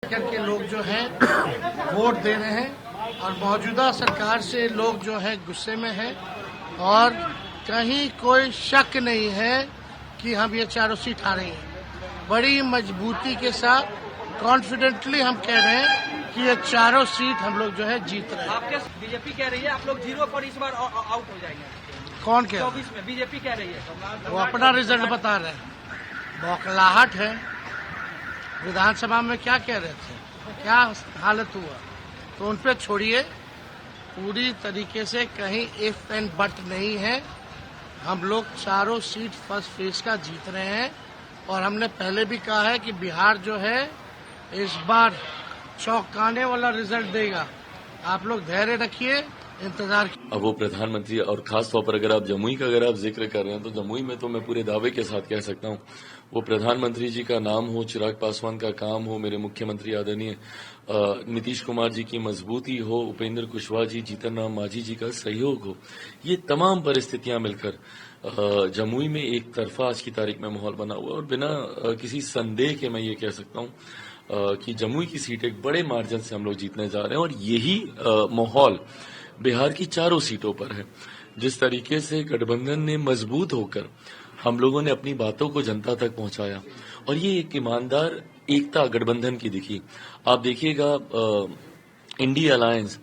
करके लोग जो हैं वोट दे रहे हैं और मौजूदा सरकार से लोग जो है गुस्से में हैं और कहीं कोई शक नहीं है कि हम ये चारों सीट हारेंगे। बड़ी मजबूती के साथ कॉन्फिडेंटली हम कह रहे हैं कि ये चारों सीट हम लोग जो है जीत रहे हैं। आपके बीजेपी कह रही है आप लोग 0 पर इस बार आउट हो जाएंगे। कौन कह रहा है? 24 में बीजेपी कह रही है। वो अपना रिजल्ट बता रहे हैं। बौखलाहट है। विधानसभा में क्या कह रहे थे, क्या हालत हुआ, तो उन पे छोड़िए। पूरी तरीके से कहीं इफ एंड बट नहीं है। हम लोग चारों सीट फर्स्ट फेज का जीत रहे हैं और हमने पहले भी कहा है कि बिहार जो है इस बार चौंकाने वाला रिजल्ट देगा। आप लोग धैर्य रखिए, इंतजार। अब वो प्रधानमंत्री और खास तौर पर अगर आप जमुई का जिक्र कर रहे हैं तो जमुई में तो मैं पूरे दावे के साथ कह सकता हूं, वो प्रधानमंत्री जी का नाम हो, चिराग पासवान का काम हो, मेरे मुख्यमंत्री आदरणीय नीतीश कुमार जी की मजबूती हो, उपेंद्र कुशवाहा जी, जीतन राम मांझी जी का सहयोग हो, ये तमाम परिस्थितियां मिलकर जमुई में एक तरफा आज की तारीख में माहौल बना हुआ और बिना किसी संदेह के मैं ये कह सकता हूं कि जमुई की सीट एक बड़े मार्जिन से हम लोग जीतने जा रहे हैं और यही माहौल बिहार की चारों सीटों पर है। जिस तरीके से गठबंधन ने मजबूत होकर हम लोगों ने अपनी बातों को जनता तक पहुंचाया और ये एक ईमानदार एकता गठबंधन की दिखी। आप देखिएगा इंडिया अलायंस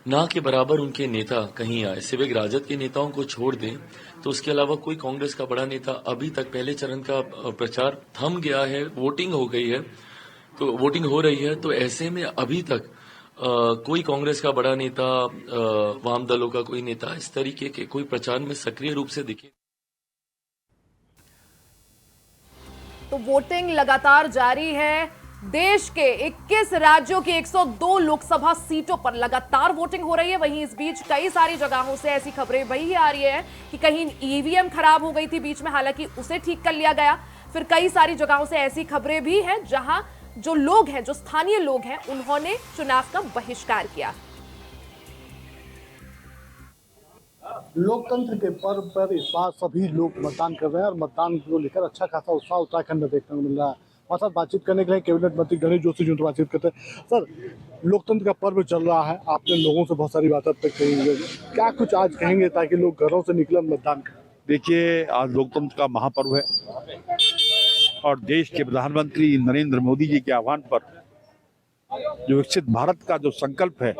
ना के बराबर उनके नेता कहीं आए, सिविक राजद के नेताओं को छोड़ दें तो उसके अलावा कोई कांग्रेस का बड़ा नेता अभी तक पहले चरण का प्रचार थम गया है। वोटिंग हो गई है, तो वोटिंग हो रही है, तो ऐसे में अभी तक कोई कांग्रेस का बड़ा नेता, वाम दलों का कोई नेता इस तरीके के कोई प्रचार में सक्रिय रूप से दिखे। तो वोटिंग लगातार जारी है। देश के 21 राज्यों की 102 लोकसभा सीटों पर लगातार वोटिंग हो रही है। वहीं इस बीच कई सारी जगहों से ऐसी खबरें वही आ रही है कि कहीं ईवीएम खराब हो गई थी बीच में, हालांकि उसे ठीक कर लिया गया। फिर कई सारी जगहों से ऐसी खबरें भी हैं जहां जो लोग हैं, जो स्थानीय लोग हैं, उन्होंने चुनाव का बहिष्कार किया। लोकतंत्र के पर्व पर इस बार सभी लोग मतदान कर रहे हैं और मतदान को लेकर अच्छा खासा उत्साह उत्तराखंड में देखने को मिल रहा है। हमारे साथ बातचीत करने के लिए कैबिनेट मंत्री गणेश जोशी जी बातचीत करते हैं। सर, लोकतंत्र का पर्व चल रहा है, आपने लोगों से बहुत सारी बातें अब तक कही, क्या कुछ आज कहेंगे ताकि लोग घरों से निकले मतदान करें? देखिए, आज लोकतंत्र का महापर्व है और देश के प्रधानमंत्री नरेंद्र मोदी जी के आह्वान पर जो विकसित भारत का जो संकल्प है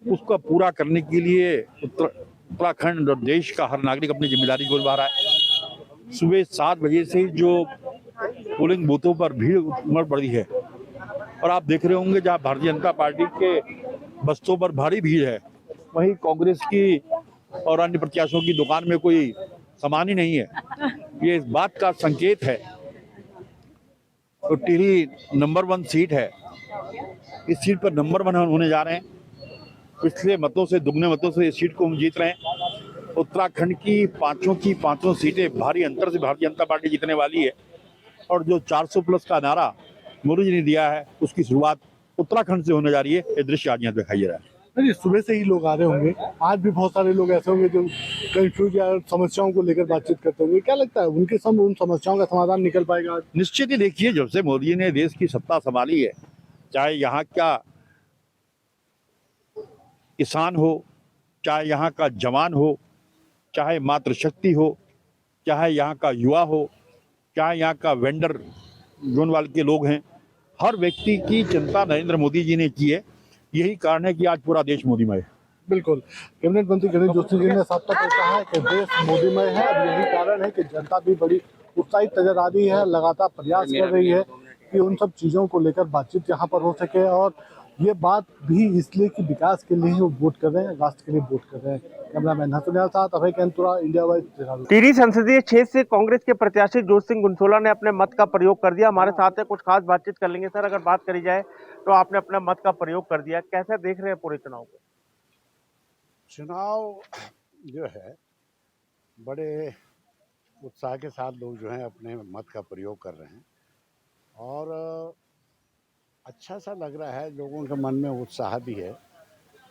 उसको पूरा करने के लिए उत्तराखंड और देश का हर नागरिक अपनी जिम्मेदारी को निभा रहा है। सुबह 7 बजे से जो पोलिंग बूथों पर भीड़ उमड़ पड़ी है और आप देख रहे होंगे जहां भारतीय जनता पार्टी के बस्तों पर भारी भीड़ है, वहीं कांग्रेस की और अन्य प्रत्याशियों की दुकान में कोई सामान ही नहीं है। ये इस बात का संकेत है। तो टिहरी नंबर 1 सीट है, इस सीट पर नंबर 1 होने जा रहे हैं। पिछले मतों से दुगने मतों से इस सीट को हम जीत रहे हैं। उत्तराखंड की पांचों सीटें भारी अंतर से भारतीय जनता पार्टी जीतने वाली है और जो 400 प्लस का नारा मोदी जी ने दिया है उसकी शुरुआत उत्तराखंड से होने जा रही है। ये दृश्य आज यहाँ दिखाई दे रहा है। नहीं, सुबह से ही लोग आ रहे होंगे, आज भी बहुत सारे लोग ऐसे होंगे जो कंफ्यूज या समस्याओं को लेकर बातचीत करते होंगे। क्या लगता है उनके उन समस्याओं का समाधान निकल पाएगा आज? निश्चित ही देखिए, जब से मोदी ने देश की सत्ता संभाली है, चाहे यहाँ का किसान हो, चाहे यहाँ का जवान हो, चाहे मातृशक्ति हो, चाहे यहाँ का युवा हो, चाहे यहाँ का वेंडर जोन वाले के लोग हैं, हर व्यक्ति की चिंता नरेंद्र मोदी जी ने की है। यही कारण है कि आज पूरा देश मोदीमय है। बिल्कुल, कैबिनेट मंत्री गणेश जोशी जी ने साफ तौर पर कहा है कि देश मोदीमय है और यही कारण है कि जनता भी बड़ी उत्साहित नजर आ रही है, लगातार प्रयास कर रही है कि उन सब चीज़ों को लेकर बातचीत यहाँ पर हो सके। और ये बात भी इसलिए कि विकास के लिए वो वोट कर रहे हैं, राष्ट्र के लिए वोट कर रहे हैं। कैमरामैन हसन के साथ अभय कैंतुरा, इंडिया वाइज। टिहरी संसदीय क्षेत्र से कांग्रेस के प्रत्याशी जोश सिंह गुनसोला ने अपने मत का प्रयोग कर दिया। हमारे साथ है, कुछ खास बातचीत कर लेंगे। सर, अगर बात करी जाए तो आपने अपना मत का प्रयोग कर दिया, कैसे देख रहे हैं पूरे चुनाव को? चुनाव जो है बड़े उत्साह के साथ लोग जो हैं अपने मत का प्रयोग कर रहे हैं और अच्छा सा लग रहा है। लोगों के मन में उत्साह भी है।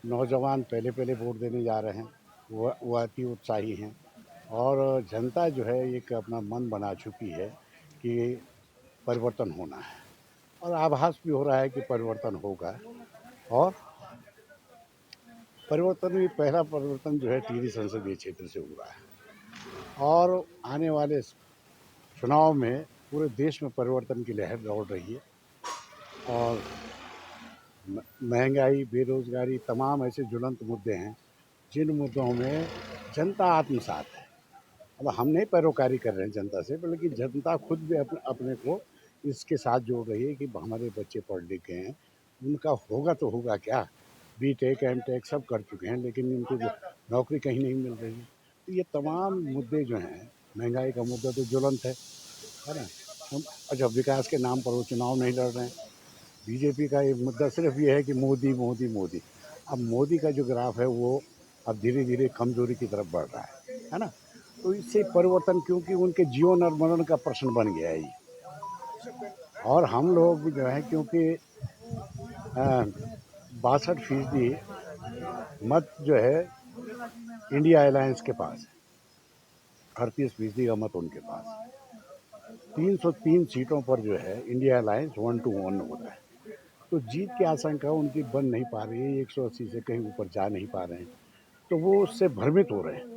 नौजवान पहले वोट देने जा रहे हैं, वो अति उत्साही हैं और जनता जो है एक अपना मन बना चुकी है कि परिवर्तन होना है और आभास भी हो रहा है कि परिवर्तन होगा। और परिवर्तन भी, पहला परिवर्तन जो है टिहरी संसदीय क्षेत्र से हुआ है और आने वाले चुनाव में पूरे देश में परिवर्तन की लहर दौड़ रही है और महंगाई, बेरोजगारी, तमाम ऐसे ज्वलंत मुद्दे हैं जिन मुद्दों में जनता आत्मसात है। अब हम नहीं पैरोकारी कर रहे हैं जनता से, बल्कि जनता खुद भी अपने को इसके साथ जोड़ रही है कि हमारे बच्चे पढ़ लिख गए हैं, उनका होगा तो होगा क्या, बीटेक एमटेक सब कर चुके हैं, लेकिन इनको नौकरी कहीं नहीं मिल रही है। तो ये तमाम मुद्दे जो हैं, महंगाई का मुद्दा तो ज्वलंत है ना। अच्छा, विकास के नाम पर वो चुनाव नहीं लड़ रहे हैं। बीजेपी का ये मुद्दा सिर्फ ये है कि मोदी मोदी मोदी। अब मोदी का जो ग्राफ है वो अब धीरे धीरे कमजोरी की तरफ बढ़ रहा है ना। तो इससे परिवर्तन, क्योंकि उनके जीवन और मरण का प्रश्न बन गया है ये। और हम लोग भी जो है, क्योंकि 62% मत जो है इंडिया अलायंस के पास है, 38% का मत उनके पास है। 303 सीटों पर जो है इंडिया अलायंस 1 to 1 हो रहा है। तो जीत की आशंका उनकी बन नहीं पा रही है, 180 से कहीं ऊपर जा नहीं पा रहे हैं, तो वो उससे भ्रमित हो रहे हैं।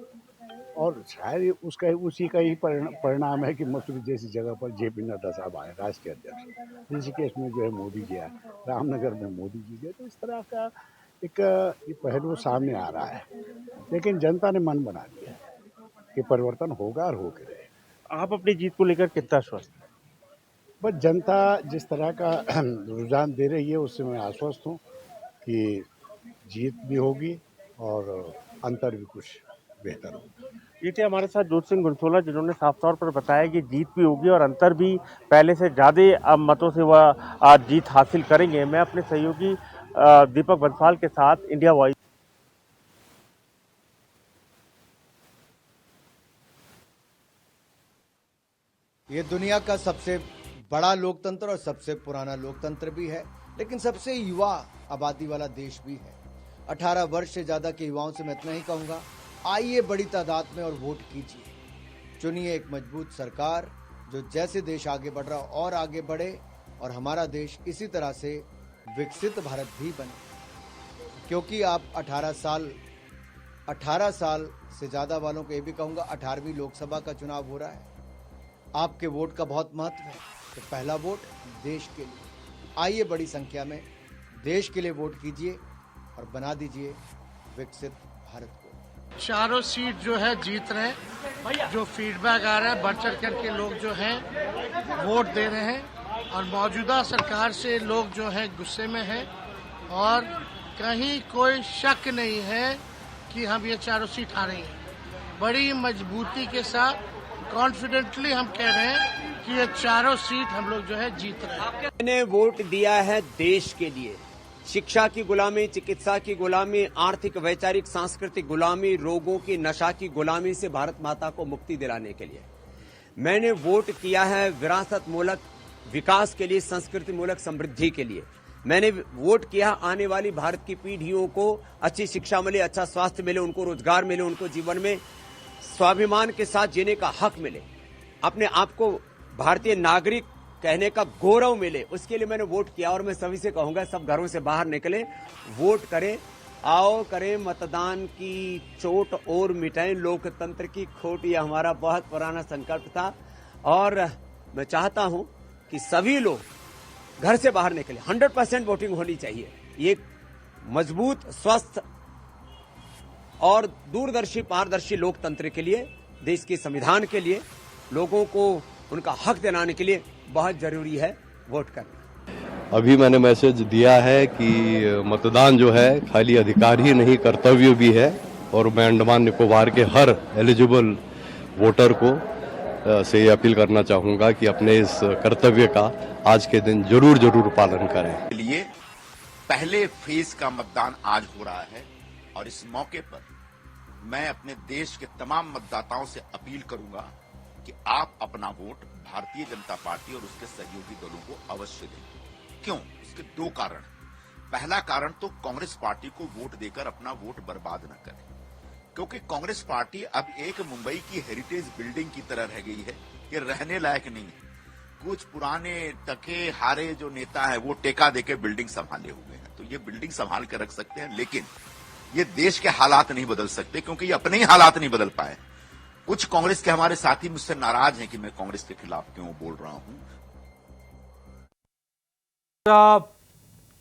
और शायद उसी का ही परिणाम है कि मसूरी जैसी जगह पर जेपी नड्डा साहब आए, राष्ट्रीय अध्यक्ष। ऋषिकेश में जो है मोदी जी आए, रामनगर में मोदी जी गए। तो इस तरह का एक ये पहलू सामने आ रहा है, लेकिन जनता ने मन बना लिया है कि परिवर्तन होगा और हो के रहेगा। आप अपनी जीत को लेकर कितना आश्वस्त हैं? बस जनता जिस तरह का रुझान दे रही है उससे मैं आश्वस्त हूँ कि जीत भी होगी और अंतर भी कुछ बेहतर होगा। ये थे हमारे साथ ज्योति सिंह गुनसोला, जिन्होंने साफ तौर पर बताया कि जीत भी होगी और अंतर भी पहले से ज़्यादा मतों से वह जीत हासिल करेंगे। मैं अपने सहयोगी दीपक बंसल के साथ इंडिया वॉइस। ये दुनिया का सबसे बड़ा लोकतंत्र और सबसे पुराना लोकतंत्र भी है, लेकिन सबसे युवा आबादी वाला देश भी है। 18 वर्ष से ज्यादा के युवाओं से मैं इतना ही कहूंगा, आइए बड़ी तादाद में और वोट कीजिए। चुनिए एक मजबूत सरकार जो जैसे देश आगे बढ़ रहा और आगे बढ़े और हमारा देश इसी तरह से विकसित भारत भी बने। क्योंकि आप 18 साल से ज्यादा वालों को ये भी कहूंगा, 18वीं लोकसभा का चुनाव हो रहा है। आपके वोट का बहुत महत्व है, तो पहला वोट देश के लिए। आइए बड़ी संख्या में देश के लिए वोट कीजिए और बना दीजिए विकसित भारत को। चारों सीट जो है जीत रहे हैं। जो फीडबैक आ रहा है, बढ़ चढ़ करके लोग जो हैं वोट दे रहे हैं और मौजूदा सरकार से लोग जो है गुस्से में हैं और कहीं कोई शक नहीं है कि हम ये चारों सीट हारेंगे। बड़ी मजबूती के साथ कॉन्फिडेंटली हम कह रहे हैं कि ये चारों सीट हम लोग जो है जीत रहे हैं। मैंने वोट दिया है देश के लिए। शिक्षा की गुलामी, चिकित्सा की गुलामी, आर्थिक वैचारिक सांस्कृतिक गुलामी, रोगों की नशा की गुलामी से भारत माता को मुक्ति दिलाने के लिए। मैंने वोट किया है विरासत मूलक विकास के लिए, संस्कृति मूलक समृद्धि के लिए। मैंने वोट किया आने वाली भारत की पीढ़ियों को अच्छी शिक्षा मिले, अच्छा स्वास्थ्य मिले, उनको रोजगार मिले, उनको जीवन में स्वाभिमान के साथ जीने का हक मिले, अपने आप को भारतीय नागरिक कहने का गौरव मिले। उसके लिए मैंने वोट किया और मैं सभी से कहूंगा, सब घरों से बाहर निकले, वोट करें, आओ करें मतदान की चोट और मिटाएं लोकतंत्र की खोट। यह हमारा बहुत पुराना संकल्प था और मैं चाहता हूं कि सभी लोग घर से बाहर निकले। 100% वोटिंग होनी चाहिए। ये मजबूत, स्वस्थ और दूरदर्शी, पारदर्शी लोकतंत्र के लिए, देश के संविधान के लिए, लोगों को उनका हक दिलाने के लिए बहुत जरूरी है वोट करना। अभी मैंने मैसेज दिया है कि मतदान जो है खाली अधिकार ही नहीं, कर्तव्य भी है और मैं अंडमान निकोबार के हर एलिजिबल वोटर को से अपील करना चाहूंगा कि अपने इस कर्तव्य का आज के दिन जरूर पालन करें। लिए पहले फेज का मतदान आज हो रहा है और इस मौके पर मैं अपने देश के तमाम मतदाताओं से अपील करूंगा कि आप अपना वोट भारतीय जनता पार्टी और उसके सहयोगी दलों को अवश्य दें। क्यों? उसके दो कारण। पहला कारण तो कांग्रेस पार्टी को वोट देकर अपना वोट बर्बाद न करें, क्योंकि कांग्रेस पार्टी अब एक मुंबई की हेरिटेज बिल्डिंग की तरह रह गई है, ये रहने लायक नहीं है। कुछ पुराने टके हारे जो नेता है वो टेका देके बिल्डिंग संभाले हुए हैं। तो ये बिल्डिंग संभाल के रख सकते हैं, लेकिन ये देश के हालात नहीं बदल सकते, क्योंकि ये अपने ही हालात नहीं बदल पाए। कुछ कांग्रेस के हमारे साथी मुझसे नाराज हैं कि मैं कांग्रेस के खिलाफ क्यों बोल रहा हूं।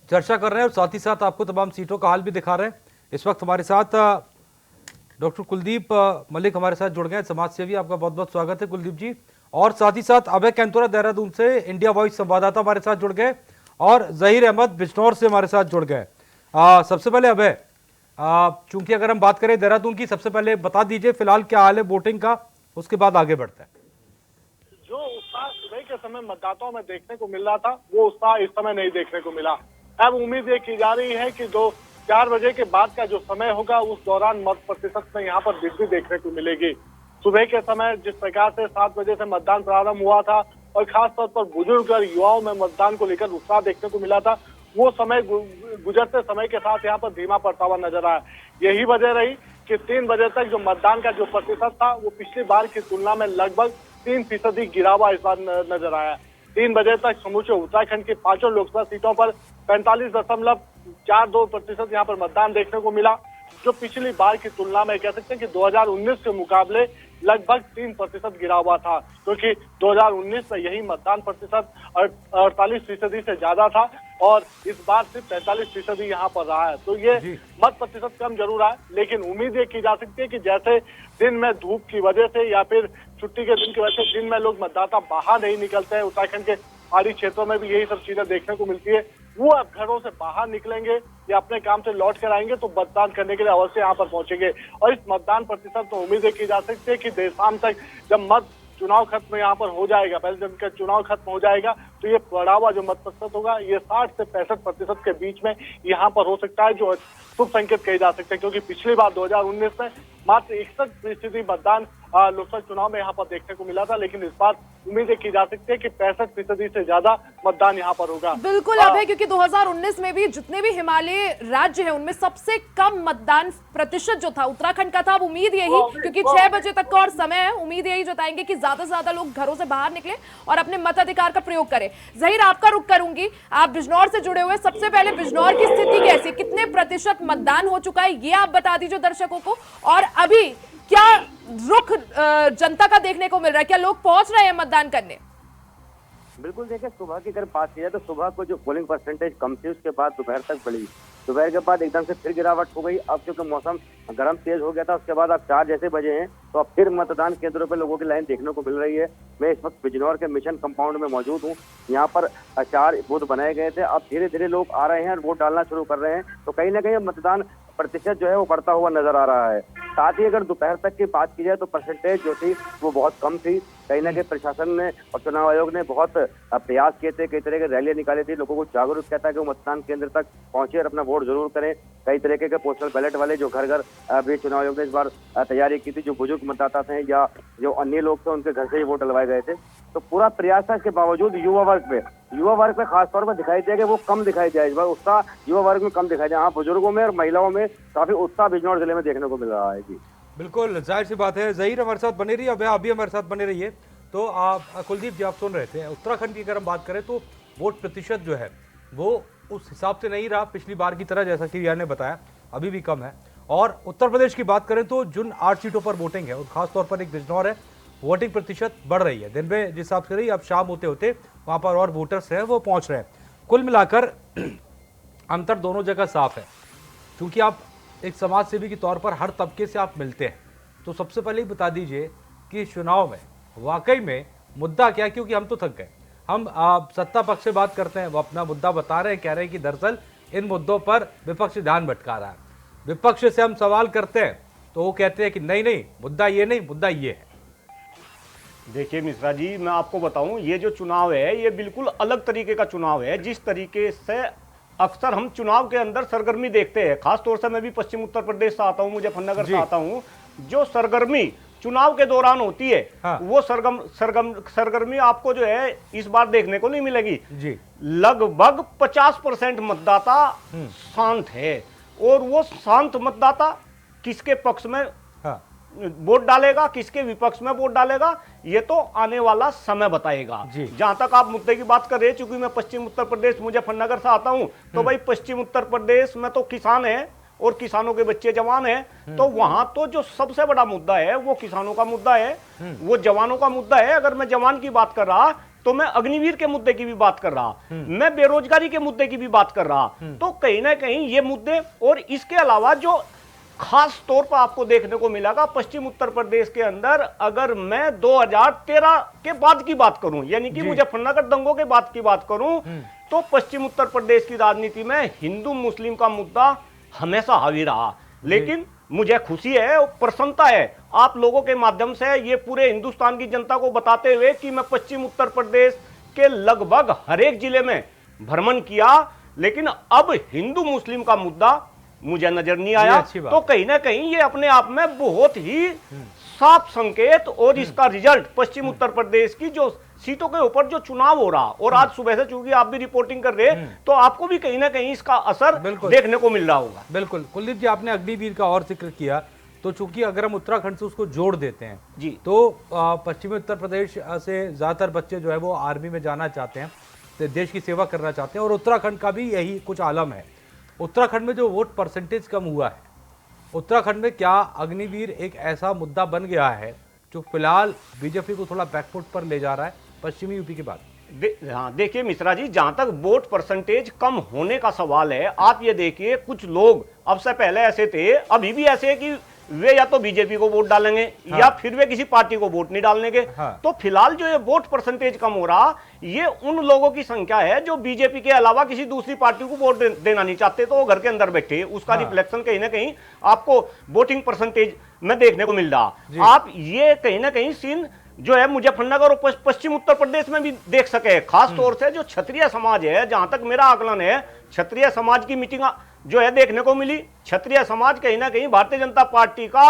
चर्चा कर रहे हैं और साथ ही साथ आपको तमाम सीटों का हाल भी दिखा रहे हैं। इस वक्त हमारे साथ डॉक्टर कुलदीप मलिक हमारे साथ जुड़ गए, समाज सेवी। आपका बहुत बहुत स्वागत है कुलदीप जी। और साथ ही साथ अभय कैंतोरा देहरादून से इंडिया वॉइस संवाददाता हमारे साथ जुड़ गए, और जहीर अहमद बिजनौर से हमारे साथ जुड़ गए। सबसे पहले अभय, चूंकि अगर हम बात करें देहरादून की, सबसे पहले बता दीजिए फिलहाल क्या हाल है वोटिंग का, उसके बाद आगे बढ़ते हैं। जो उत्साह सुबह के समय मतदाताओं में देखने को मिल रहा था, वो उत्साह इस समय नहीं देखने को मिला। अब उम्मीद ये की जा रही है कि जो 4 बजे के बाद का जो समय होगा, उस दौरान मत प्रतिशत में यहाँ पर वृद्धि देखने को मिलेगी। सुबह के समय जिस प्रकार से 7 बजे से मतदान प्रारंभ हुआ था, और खासतौर पर बुजुर्ग और युवाओं में मतदान को लेकर उत्साह देखने को मिला था, वो समय गुजरते समय के साथ यहाँ पर धीमा पड़ता हुआ नजर आया। यही वजह रही कि 3 बजे तक जो मतदान का जो प्रतिशत था, वो पिछली बार की तुलना में लगभग 3% गिरा हुआ इस बार नजर आया। 3 बजे तक समूचे उत्तराखंड की 5 लोकसभा सीटों पर 45.42% यहाँ पर मतदान देखने को मिला, जो पिछली बार की तुलना में कह सकते हैं कि 2019 के मुकाबले लगभग 3% गिरा हुआ था, क्योंकि 2019 में यही मतदान प्रतिशत 48% से ज्यादा था, और इस बार सिर्फ 45% यहाँ पर रहा है। तो ये मत प्रतिशत कम जरूर है, लेकिन उम्मीद ये की जा सकती है कि जैसे दिन में धूप की वजह से या फिर छुट्टी के दिन की वजह से दिन में लोग मतदाता बाहर नहीं निकलते हैं, उत्तराखंड के पहाड़ी क्षेत्रों में भी यही सब चीजें देखने को मिलती है, वो अब घरों से बाहर निकलेंगे या अपने काम से लौट कर आएंगे तो मतदान करने के लिए अवश्य यहाँ पर पहुंचेंगे। और इस मतदान प्रतिशत तो उम्मीद की जा सकती है कि देर शाम तक जब चुनाव खत्म यहाँ पर हो जाएगा, पहले जब इनका चुनाव खत्म हो जाएगा, तो ये बढ़ा हुआ जो मत प्रतिशत होगा, ये 60 से 65% के बीच में यहाँ पर हो सकता है, जो शुभ संकेत कहे जा सकते हैं। क्योंकि पिछली बार 2019 में मात्र 61% मतदान लोकसभा चुनाव में यहाँ पर देखने को मिला था, लेकिन इस बार उम्मीद की जा सकती है कि 65% से ज्यादा मतदान यहाँ पर होगा। बिल्कुल अभय, क्योंकि 2019 में भी जितने भी हिमालय राज्य हैं उनमें सबसे कम मतदान प्रतिशत जो था उत्तराखंड का था। अब उम्मीद यही, क्योंकि 6 बजे तक का और समय है, उम्मीद यही जताएंगे कि ज्यादा से ज्यादा लोग घरों से बाहर निकले और अपने मताधिकार का प्रयोग करें। जहीर, आपका रुख करूंगी, आप बिजनौर से जुड़े हुए, सबसे पहले बिजनौर की स्थिति कैसी, कितने प्रतिशत मतदान हो चुका है, ये आप बता दीजिए दर्शकों को, और अभी क्या रुख जनता का देखने को मिल रहा है, क्या लोग पहुंच रहे हैं मतदान करने? बिल्कुल, देखिए सुबह की अगर बात की जाए तो सुबह को जो पोलिंग परसेंटेज कम थी, उसके बाद दोपहर तक बढ़ी, दोपहर के बाद एकदम से फिर गिरावट हो गई। अब क्योंकि मौसम गर्म तेज हो गया था, उसके बाद अब 4 जैसे बजे हैं तो अब फिर मतदान केंद्रों पर लोगों की लाइन देखने को मिल रही है। मैं इस वक्त बिजनौर के मिशन कंपाउंड में मौजूद हूँ। यहाँ पर 4 बूथ बनाए गए थे, अब धीरे धीरे लोग आ रहे हैं और वोट डालना शुरू कर रहे हैं, तो कहीं ना कहीं मतदान प्रतिशत जो है वो बढ़ता हुआ नजर आ रहा है। साथ ही अगर दोपहर तक की बात की जाए तो परसेंटेज जो थी वो बहुत कम थी। कहीं ना कहीं प्रशासन ने और चुनाव आयोग ने बहुत प्रयास किए थे, कई तरह की रैलियां निकाली थी, लोगों को जागरूक किया था कि वो मतदान केंद्र तक पहुंचे और अपना वोट जरूर करें। कई तरीके के पोस्टल बैलेट वाले जो घर घर भी चुनाव आयोग ने इस बार तैयारी की थी, जो बुजुर्ग मतदाता थे या जो अन्य लोग थे उनके घर से ही वोट डलवाए गए थे। तो पूरा प्रयास था, इसके बावजूद युवा वर्ग पे खासतौर पर दिखाई दिया कि वो कम दिखाई दिया। इस बार उत्साह युवा वर्ग में कम दिखाई दिया। हाँ, बुजुर्गों में और महिलाओं में काफी उत्साह बिजनौर जिले में देखने को मिल रहा है। जी बिल्कुल, जाहिर सी बात है। जहीर हमारे साथ बने रही है, आप भी हमारे साथ बने रहिए। तो आप कुलदीप जी, आप सुन रहे थे, उत्तराखंड की अगर हम बात करें तो वोट प्रतिशत जो है वो उस हिसाब से नहीं रहा पिछली बार की तरह, जैसा कि रिया ने बताया, अभी भी कम है। और उत्तर प्रदेश की बात करें तो जिन 8 सीटों पर वोटिंग है और खासतौर पर एक बिजनौर है, वोटिंग प्रतिशत बढ़ रही है दिन में, जिस हिसाब से रही, अब शाम होते होते वहां पर और वोटर्स हैं वो पहुंच रहे हैं। कुल मिलाकर अंतर दोनों जगह साफ है, क्योंकि आप एक समाज सेवी के तौर पर हर तबके से आप मिलते हैं। तो सबसे पहले बता दीजिए कि चुनाव में वाकई में मुद्दा क्या है, क्योंकि हम तो थक गए। हम सत्ता पक्ष से बात करते हैं, वो अपना मुद्दा बता रहे हैं, कह रहे हैं कि दरअसल इन मुद्दों पर विपक्ष ध्यान भटका रहा है। विपक्ष से हम सवाल करते हैं तो वो कहते हैं कि नहीं, मुद्दा ये नहीं, मुद्दा ये है। देखिए मिश्रा जी, मैं आपको बताऊं, ये जो चुनाव है ये बिल्कुल अलग तरीके का चुनाव है। जिस तरीके से अक्सर हम चुनाव के अंदर सरगर्मी देखते हैं, खासतौर से मैं भी पश्चिम उत्तर प्रदेश से आता हूं, मुजफ्फरनगर से आता हूं, जो सरगर्मी चुनाव के दौरान होती है, हाँ। वो सरगर्मी आपको जो है इस बार देखने को नहीं मिलेगी। जी लगभग 50% मतदाता शांत है, और वो शांत मतदाता किसके पक्ष में, हाँ। वोट डालेगा, किसके विपक्ष में वोट डालेगा, ये तो आने वाला समय बताएगा। जहां तक आप मुद्दे की बात कर रहे हैं, चूंकि मैं पश्चिम उत्तर प्रदेश मुजफ्फरनगर से आता हूं, तो भाई पश्चिम उत्तर प्रदेश में तो किसान है और किसानों के बच्चे जवान हैं, तो वहां तो जो सबसे बड़ा मुद्दा है वो किसानों का मुद्दा है, वो जवानों का मुद्दा है। अगर मैं जवान की बात कर रहा तो मैं अग्निवीर के मुद्दे की भी बात कर रहा, मैं बेरोजगारी के मुद्दे की भी बात कर रहा। तो कहीं ना कहीं ये मुद्दे, और इसके अलावा जो खास तौर पर आपको देखने को मिलेगा पश्चिम उत्तर प्रदेश के अंदर, अगर मैं 2013 के बाद की बात करूं, यानी कि मुजफ्फरनगर दंगों के बाद की बात करूं, तो पश्चिम उत्तर प्रदेश की राजनीति में हिंदू मुस्लिम का मुद्दा हमेशा हावी रहा। लेकिन मुझे खुशी है और प्रसन्नता है आप लोगों के माध्यम से ये पूरे हिंदुस्तान की जनता को बताते हुए कि मैं पश्चिम उत्तर प्रदेश के लगभग हर एक जिले में भ्रमण किया, लेकिन अब हिंदू मुस्लिम का मुद्दा मुझे नजर नहीं आया। तो कहीं ना कहीं ये अपने आप में बहुत ही साफ संकेत, और इसका रिजल्ट पश्चिम उत्तर प्रदेश की जो सीटों के ऊपर जो चुनाव हो रहा, और आज सुबह से चूंकि आप भी रिपोर्टिंग कर रहे हैं, तो आपको भी कहीं ना कहीं इसका असर देखने को मिल रहा होगा। बिल्कुल कुलदीप जी, आपने अग्निवीर का और जिक्र किया, तो चूंकि अगर हम उत्तराखंड से उसको जोड़ देते हैं जी, तो पश्चिमी उत्तर प्रदेश से ज्यादातर बच्चे जो है वो आर्मी में जाना चाहते हैं, तो देश की सेवा करना चाहते हैं, और उत्तराखंड का भी यही कुछ आलम है। उत्तराखंड में जो वोट परसेंटेज कम हुआ है, उत्तराखंड में क्या अग्निवीर एक ऐसा मुद्दा बन गया है जो फिलहाल बीजेपी को थोड़ा बैकफुट पर ले जा रहा है पश्चिमी यूपी के बाद? हाँ, देखिए मिश्रा जी, जहां तक वोट परसेंटेज कम होने का सवाल है, आप ये देखिए कुछ लोग अब से पहले ऐसे थे, अभी भी ऐसे है कि वे या तो बीजेपी को वोट डालेंगे या फिर वे किसी पार्टी को वोट नहीं डालने के। तो फिलहाल जो ये वोट परसेंटेज कम हो रहा, ये उन लोगों की संख्या है जो बीजेपी के अलावा किसी दूसरी पार्टी को वोट देना नहीं चाहते, तो वो घर के अंदर बैठे, उसका रिफ्लेक्शन कहीं ना कहीं आपको वोटिंग परसेंटेज में देखने को मिल रहा। आप ये कहीं ना कहीं सीन जो है मुजफ्फरनगर और पश्चिम उत्तर प्रदेश में भी देख सके, खास तौर से जो क्षत्रिय समाज है, जहां तक मेरा आकलन है, क्षत्रिय समाज की मीटिंग जो है देखने को मिली। क्षत्रिय समाज कहीं ना कहीं भारतीय जनता पार्टी का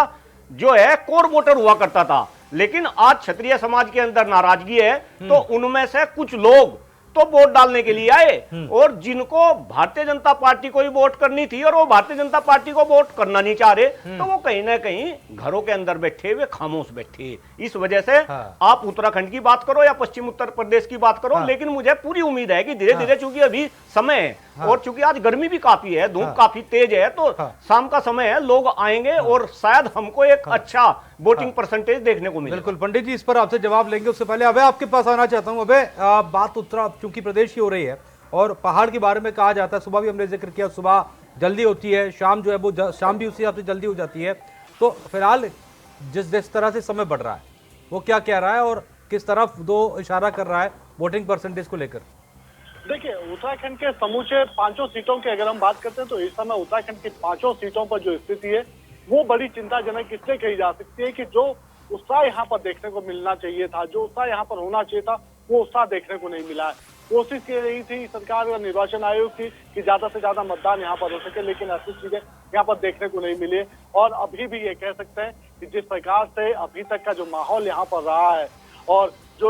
जो है कोर वोटर हुआ करता था, लेकिन आज क्षत्रिय समाज के अंदर नाराजगी है, तो उनमें से कुछ लोग तो वोट डालने के लिए आए, और जिनको भारतीय जनता पार्टी को ही वोट करनी थी और वो भारतीय जनता पार्टी को वोट करना नहीं चाह रहे, तो वो कहीं ना कहीं घरों के अंदर बैठे हुए खामोश बैठे। इस वजह से आप उत्तराखंड की बात करो या पश्चिम उत्तर प्रदेश की बात करो, लेकिन मुझे पूरी उम्मीद है कि धीरे धीरे, चूंकि अभी समय है और चूंकि आज गर्मी भी काफी है, धूप काफी तेज है, तो शाम का समय है, लोग आएंगे और शायद हमको एक अच्छा वोटिंग परसेंटेज देखने को मिले। बिल्कुल पंडित जी, इस पर आपसे जवाब लेंगे, उससे पहले अबे आपके पास आना चाहता हूं। अबे बात चूंकि प्रदेश की हो रही है और पहाड़ के बारे में कहा जाता है, सुबह भी हमने जिक्र किया, सुबह जल्दी होती है, शाम जो है वो शाम भी उसी हिसाब से जल्दी हो जाती है। तो फिलहाल जिस तरह से समय बढ़ रहा है, वो क्या कह रहा है और किस तरफ दो इशारा कर रहा है वोटिंग परसेंटेज को लेकर? देखिए, उत्तराखंड के समूचे 5 सीटों की अगर हम बात करते हैं, तो इस समय उत्तराखंड की 5 सीटों पर जो स्थिति है वो बड़ी चिंताजनक इसलिए कही जा सकती है कि जो उत्साह यहाँ पर देखने को मिलना चाहिए था, जो उत्साह यहाँ पर होना चाहिए था, वो उत्साह देखने को नहीं मिला है। कोशिश की रही थी सरकार और निर्वाचन आयोग की कि ज्यादा से ज्यादा मतदान यहाँ पर हो सके, लेकिन ऐसी चीजें यहाँ पर देखने को नहीं मिली। और अभी भी ये कह सकते हैं कि जिस प्रकार से अभी तक का जो माहौल यहाँ पर रहा है और जो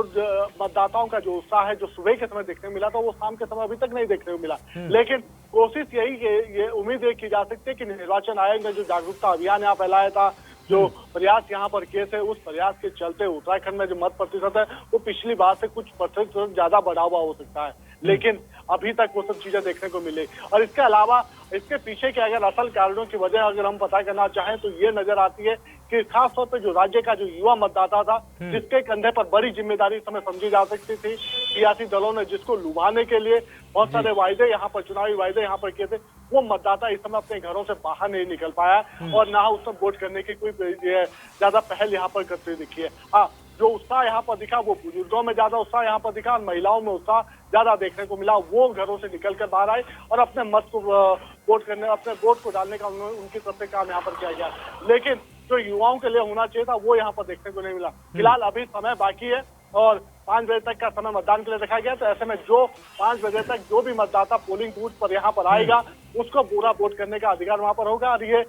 मतदाताओं का जो उत्साह है, जो सुबह के समय देखने को मिला था, वो शाम के समय अभी तक नहीं देखने को मिला। लेकिन कोशिश यही, ये उम्मीद ये की जा सकती है कि निर्वाचन आयोग ने जो जागरूकता अभियान यहाँ फैलाया था, जो प्रयास यहाँ पर किए थे, उस प्रयास के चलते उत्तराखंड में जो मत प्रतिशत है वो पिछली बार से कुछ प्रतिशत ज्यादा बढ़ा हुआ हो सकता है, लेकिन अभी तक वो सब चीजें देखने को मिले। और इसके अलावा इसके पीछे के अगर असल कारणों की वजह अगर हम पता करना चाहें, तो ये नजर आती है कि खास तौर पर जो राज्य का जो युवा मतदाता था, जिसके कंधे पर बड़ी जिम्मेदारी इस समय समझी जा सकती थी, सियासी दलों ने जिसको लुभाने के लिए बहुत सारे वायदे यहाँ पर, चुनावी वायदे यहाँ पर किए थे, वो मतदाता इस समय अपने घरों से बाहर नहीं निकल पाया और ना उसमें वोट करने की कोई ज्यादा पहल यहाँ पर करते दिखी है। हाँ, जो उत्साह यहाँ पर दिखा वो बुजुर्गों में ज्यादा उत्साह यहाँ पर दिखा और महिलाओं में उत्साह ज्यादा देखने को मिला। वो घरों से निकल कर बाहर आए और अपने मत को वोट करने, अपने वोट को डालने का उनकी तरफ से काम यहाँ पर किया गया, लेकिन जो युवाओं के लिए होना चाहिए था वो यहाँ पर देखने को नहीं मिला। फिलहाल अभी समय बाकी है और 5 बजे तक का समय मतदान के लिए रखा गया, तो ऐसे में जो 5 बजे तक जो भी मतदाता पोलिंग बूथ पर यहाँ पर आएगा उसको पूरा वोट करने का अधिकार वहाँ पर होगा। और ये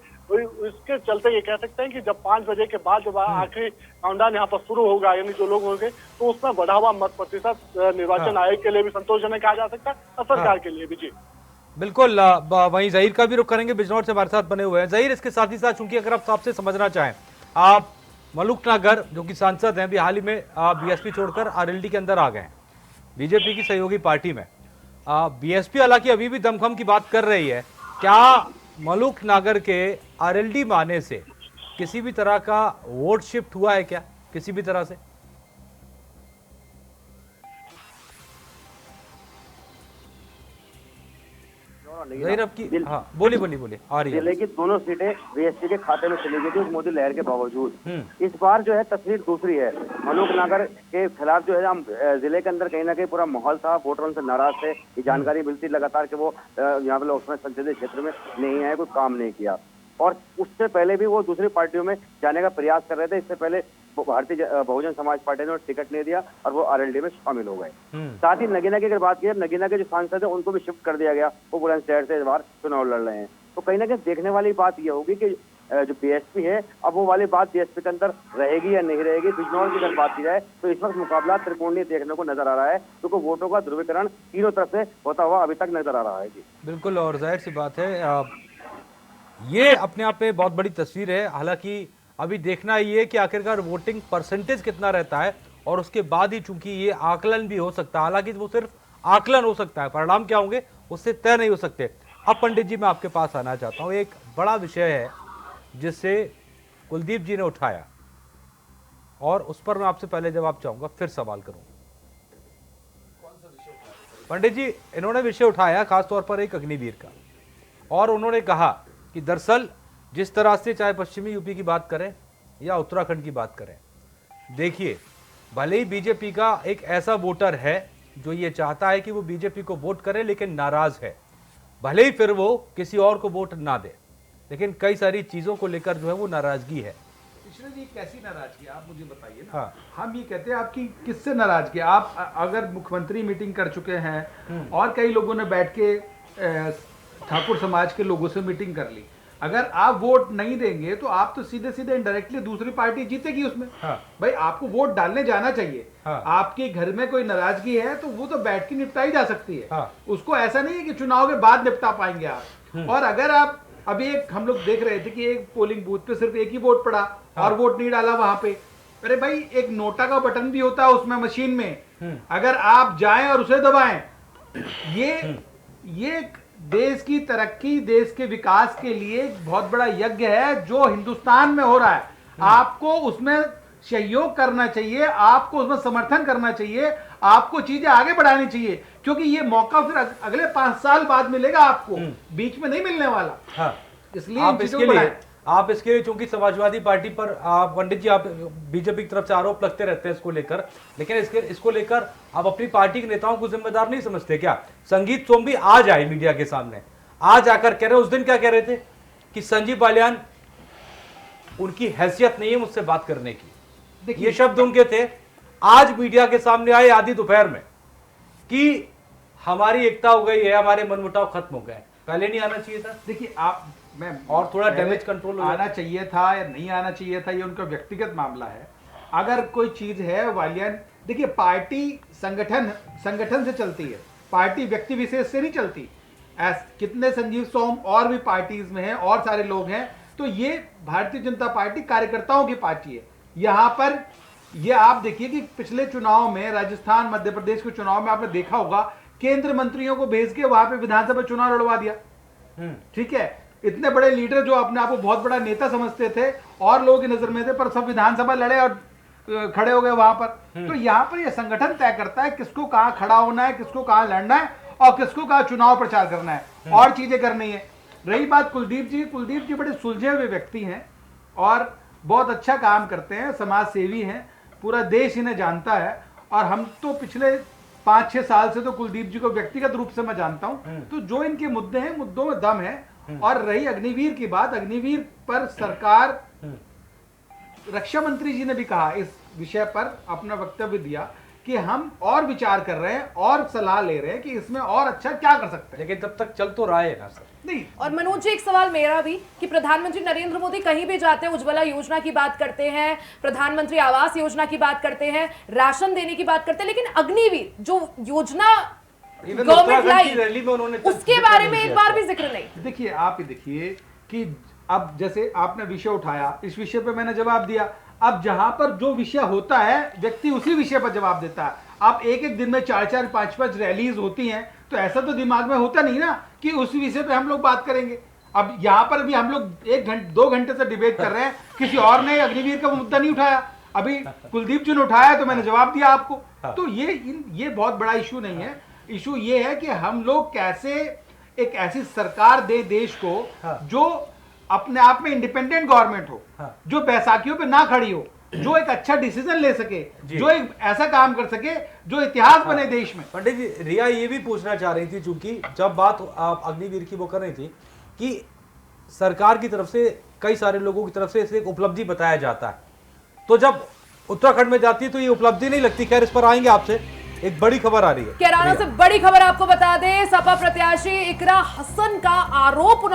इसके चलते ये कह सकते हैं कि जब 5 बजे के बाद जब आखिरी काउंटडाउन यहाँ पर शुरू होगा, यानी जो लोग होंगे, तो उसमें बढ़ा हुआ मत प्रतिशत निर्वाचन आयोग के लिए भी संतोषजनक कहा जा सकता है और सरकार के लिए भी। जी बिल्कुल, वहीं जहीर का भी रुख करेंगे, बिजनौर से हमारे साथ बने हुए हैं। जहीर, इसके साथ ही साथ चूंकि अगर आप साफ से समझना चाहें, आप मलूक नागर जो कि सांसद हैं, अभी हाल ही में बीएसपी छोड़कर आरएलडी के अंदर आ गए हैं बीजेपी की सहयोगी पार्टी में। बीएसपी हालांकि अभी भी दमखम की बात कर रही है। क्या मलूक नागर के आरएलडी में आने से किसी भी तरह का वोट शिफ्ट हुआ है क्या, किसी भी तरह से? हाँ, बोलिए आ रही है। जिले की दोनों सीटें बीएसपी के खाते में चली गई थी उस मोदी लहर के बावजूद। इस बार जो है तस्वीर दूसरी है। मलूक नागर के खिलाफ जो है हम जिले के अंदर कहीं ना कहीं पूरा माहौल था, वोटर उनसे नाराज थे। ये जानकारी मिलती लगातार कि वो यहाँ पे लोकसभा संसदीय क्षेत्र में नहीं आए, कोई काम नहीं किया, और उससे पहले भी वो दूसरी पार्टियों में जाने का प्रयास कर रहे थे। इससे पहले भारतीय बहुजन समाज पार्टी ने टिकट नहीं दिया और वो आरएलडी में शामिल हो गए। साथ ही नगीना की अगर बात की, नगीना के जो सांसद है उनको भी शिफ्ट कर दिया गया, वो बुलंदशहर से इस बार चुनाव लड़ रहे हैं। तो कहीं ना कहीं देखने वाली बात ये होगी कि जो बीएसपी है अब वो वाली बात बीएसपी के अंदर रहेगी या नहीं रहेगी। बिजनौर की अगर बात की जाए तो इस वक्त मुकाबला त्रिकोणीय देखने को नजर आ रहा है, क्योंकि तो वोटों का ध्रुवीकरण तीनों तरफ से होता हुआ अभी तक नजर आ रहा है। जी बिल्कुल, और जाहिर सी बात है ये अपने आप में बहुत बड़ी तस्वीर है। हालांकि अभी देखना ये है कि आखिरकार वोटिंग परसेंटेज कितना रहता है, और उसके बाद ही चूंकि ये आकलन भी हो सकता है, हालांकि वो सिर्फ आकलन हो सकता है, परिणाम क्या होंगे उससे तय नहीं हो सकते। अब पंडित जी मैं आपके पास आना चाहता हूं, एक बड़ा विषय है जिससे कुलदीप जी ने उठाया और उस पर मैं आपसे पहले जवाब चाहूंगा, फिर सवाल करूंगा। पंडित जी, इन्होंने विषय उठाया खासतौर पर एक अग्निवीर का, और उन्होंने कहा कि दरअसल जिस तरह से चाहे पश्चिमी यूपी की बात करें या उत्तराखंड की बात करें, देखिए भले ही बीजेपी का एक ऐसा वोटर है जो ये चाहता है कि वो बीजेपी को वोट करे लेकिन नाराज है, भले ही फिर वो किसी और को वोट ना दे, लेकिन कई सारी चीजों को लेकर जो है वो नाराजगी है। कृष्ण जी, कैसी नाराजगी आप मुझे बताइए ना। हाँ। हम ये कहते हैं आपकी किससे नाराजगी? आप अगर मुख्यमंत्री मीटिंग कर चुके हैं और कई लोगों ने बैठ के ठाकुर समाज के लोगों से मीटिंग कर ली, अगर आप वोट नहीं देंगे तो आप तो सीधे सीधे इनडायरेक्टली दूसरी पार्टी जीतेगी उसमें। हाँ। भाई आपको वोट डालने जाना चाहिए। हाँ। आपके घर में कोई नाराजगी है तो वो तो बैठ के निपटाई जा सकती है। हाँ। उसको ऐसा नहीं है कि चुनाव के बाद निपटा पाएंगे आप। और अगर आप अभी एक हम लोग देख रहे थे कि एक पोलिंग बूथ पे सिर्फ एक ही वोट पड़ा और वोट नहीं डाला वहां पे। अरे भाई, एक नोटा का बटन भी होता है उसमें मशीन में, अगर आप जाएं और उसे दबाएं, ये देश की तरक्की, देश के विकास के लिए एक बहुत बड़ा यज्ञ है जो हिंदुस्तान में हो रहा है। आपको उसमें सहयोग करना चाहिए, आपको उसमें समर्थन करना चाहिए, आपको चीजें आगे बढ़ानी चाहिए, क्योंकि ये मौका फिर अगले 5 साल बाद मिलेगा आपको, बीच में नहीं मिलने वाला। हाँ। इसलिए आप इसके लिए चूंकि समाजवादी पार्टी पर पंडित जी आप बीजेपी की तरफ से आरोप लगते रहते हैं इसको लेकर, लेकिन इसको लेकर आप अपनी पार्टी के नेताओं को जिम्मेदार नहीं समझते क्या? संगीत सोमवी आज आए मीडिया के सामने, आज आकर कह रहे, उस दिन क्या कह रहे थे कि संजीव बालियान उनकी हैसियत नहीं है मुझसे बात करने की, ये शब्द उनके थे। आज मीडिया के सामने आए आधी दोपहर में कि हमारी एकता हो गई है, हमारे मनमुटाव खत्म हो गए। पहले नहीं आना चाहिए था? देखिए मैं और थोड़ा डैमेज कंट्रोल आना चाहिए था या नहीं आना चाहिए था, ये उनका व्यक्तिगत मामला है। अगर कोई चीज है वालियान, देखिए पार्टी संगठन से चलती है, पार्टी व्यक्ति विशेष से नहीं चलती। कितने संजीव सोम और भी पार्टीज में हैं और सारे लोग हैं, तो ये भारतीय जनता पार्टी कार्यकर्ताओं की पार्टी है। यहाँ पर ये आप देखिए कि पिछले चुनाव में, राजस्थान मध्य प्रदेश के चुनाव में आपने देखा होगा, केंद्र मंत्रियों को भेज के वहां पे विधानसभा चुनाव लड़वा दिया। ठीक है, इतने बड़े लीडर जो अपने आप को बहुत बड़ा नेता समझते थे और लोगों की नजर में थे, पर सब विधानसभा लड़े और खड़े हो गए वहां पर। तो यहाँ पर यह संगठन तय करता है किसको कहां खड़ा होना है, किसको कहां लड़ना है और किसको कहां चुनाव प्रचार करना है और चीजें करनी है। रही बात कुलदीप जी बड़े सुलझे हुए व्यक्ति हैं और बहुत अच्छा काम करते हैं, समाज सेवी हैं, पूरा देश इन्हें जानता है। और हम तो पिछले 5-6 साल से तो कुलदीप जी को व्यक्तिगत रूप से मैं जानता हूं, तो जो इनके मुद्दे हैं, मुद्दों में दम है। और रही अग्निवीर की बात, अग्निवीर पर सरकार, रक्षा मंत्री जी ने भी कहा, इस विषय पर अपना वक्तव्य दिया कि हम और विचार कर रहे हैं और सलाह ले रहे हैं कि इसमें और अच्छा क्या कर सकते हैं, लेकिन तब तक चल तो रहा है ना सर। नहीं। और मनोज जी, एक सवाल मेरा भी कि प्रधानमंत्री नरेंद्र मोदी कहीं भी जाते हैं उज्ज्वला योजना की बात करते हैं, प्रधानमंत्री आवास योजना की बात करते हैं, राशन देने की बात करते हैं, लेकिन अग्निवीर जो योजना गवर्नमेंट लाई उसके बारे में एक बार भी जिक्र नहीं। देखिए, आप ही देखिए कि अब जैसे आपने विषय उठाया, इस विषय पे मैंने जवाब दिया। अब जहां पर जो विषय होता है व्यक्ति उसी विषय पर जवाब देता है। आप एक एक दिन में 4-4, 5-5 रैलीज होती हैं, तो ऐसा तो दिमाग में होता नहीं ना कि उस विषय पे हम लोग बात करेंगे। अब यहाँ पर भी हम लोग 2 घंटे से डिबेट कर रहे हैं, किसी और ने अग्निवीर का मुद्दा नहीं उठाया, अभी कुलदीप जी ने उठाया तो मैंने जवाब दिया आपको। तो ये बहुत बड़ा इशू नहीं है। इशू ये है कि हम लोग कैसे एक ऐसी सरकार दे देश को जो अपने आप में इंडिपेंडेंट गवर्नमेंट हो, जो बैसाखियों पे ना खड़ी हो, जो एक अच्छा डिसीजन ले सके, जो एक ऐसा काम कर सके जो इतिहास बने देश में। पंडित जी, रिया ये भी पूछना चाह रही थी, चूंकि जब बात आप अग्निवीर की वो कर रही थी कि सरकार की तरफ से कई सारे लोगों की तरफ से इसे एक उपलब्धि बताया जाता है, तो जब उत्तराखंड में जाती है तो ये उपलब्धि नहीं लगती। खैर, इस पर आएंगे आपसे। एक बड़ी खबर आ रही है कैराना से, बड़ी खबर आपको बता दें, सपा प्रत्याशी इकरा हसन का आरोप,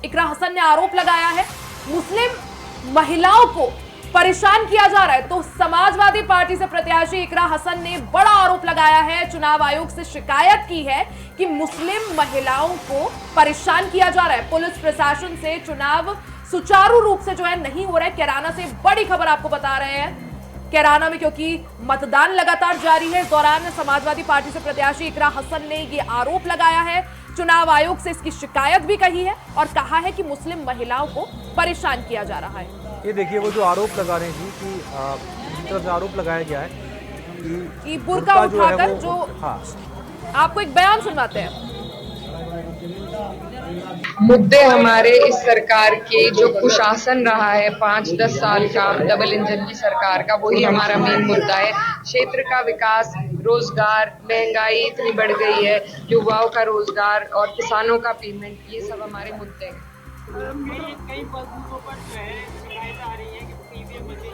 इकरा हसन ने आरोप लगाया है मुस्लिम महिलाओं को परेशान किया जा रहा है। तो समाजवादी पार्टी से प्रत्याशी इकरा हसन ने बड़ा आरोप लगाया है, चुनाव आयोग से शिकायत की है कि मुस्लिम महिलाओं को परेशान किया जा रहा है। पुलिस प्रशासन से चुनाव सुचारू रूप से जो है नहीं हो रहा है। कैराना से बड़ी खबर आपको बता रहे हैं। कैराना में क्योंकि मतदान लगातार जारी है, इस दौरान समाजवादी पार्टी से प्रत्याशी इकरा हसन ने ये आरोप लगाया है, चुनाव आयोग से इसकी शिकायत भी कही है और कहा है कि मुस्लिम महिलाओं को परेशान किया जा रहा है। ये देखिए, वो जो आरोप लगा रहे थी कि इस तरह से आरोप लगाया गया है कि बुर्का उठाकर जो आपको एक बयान सुनवाते हैं। मुद्दे हमारे इस सरकार के जो कुशासन रहा है 5-10 साल का डबल इंजन की सरकार का, वही हमारा मेन मुद्दा है। क्षेत्र का विकास, रोजगार, महंगाई इतनी बढ़ गई है, युवाओं का रोजगार और किसानों का पेमेंट, ये सब हमारे मुद्दे हैं। कई बूथों पर जो है शिकायत आ रही है कि ईवीएम मशीन।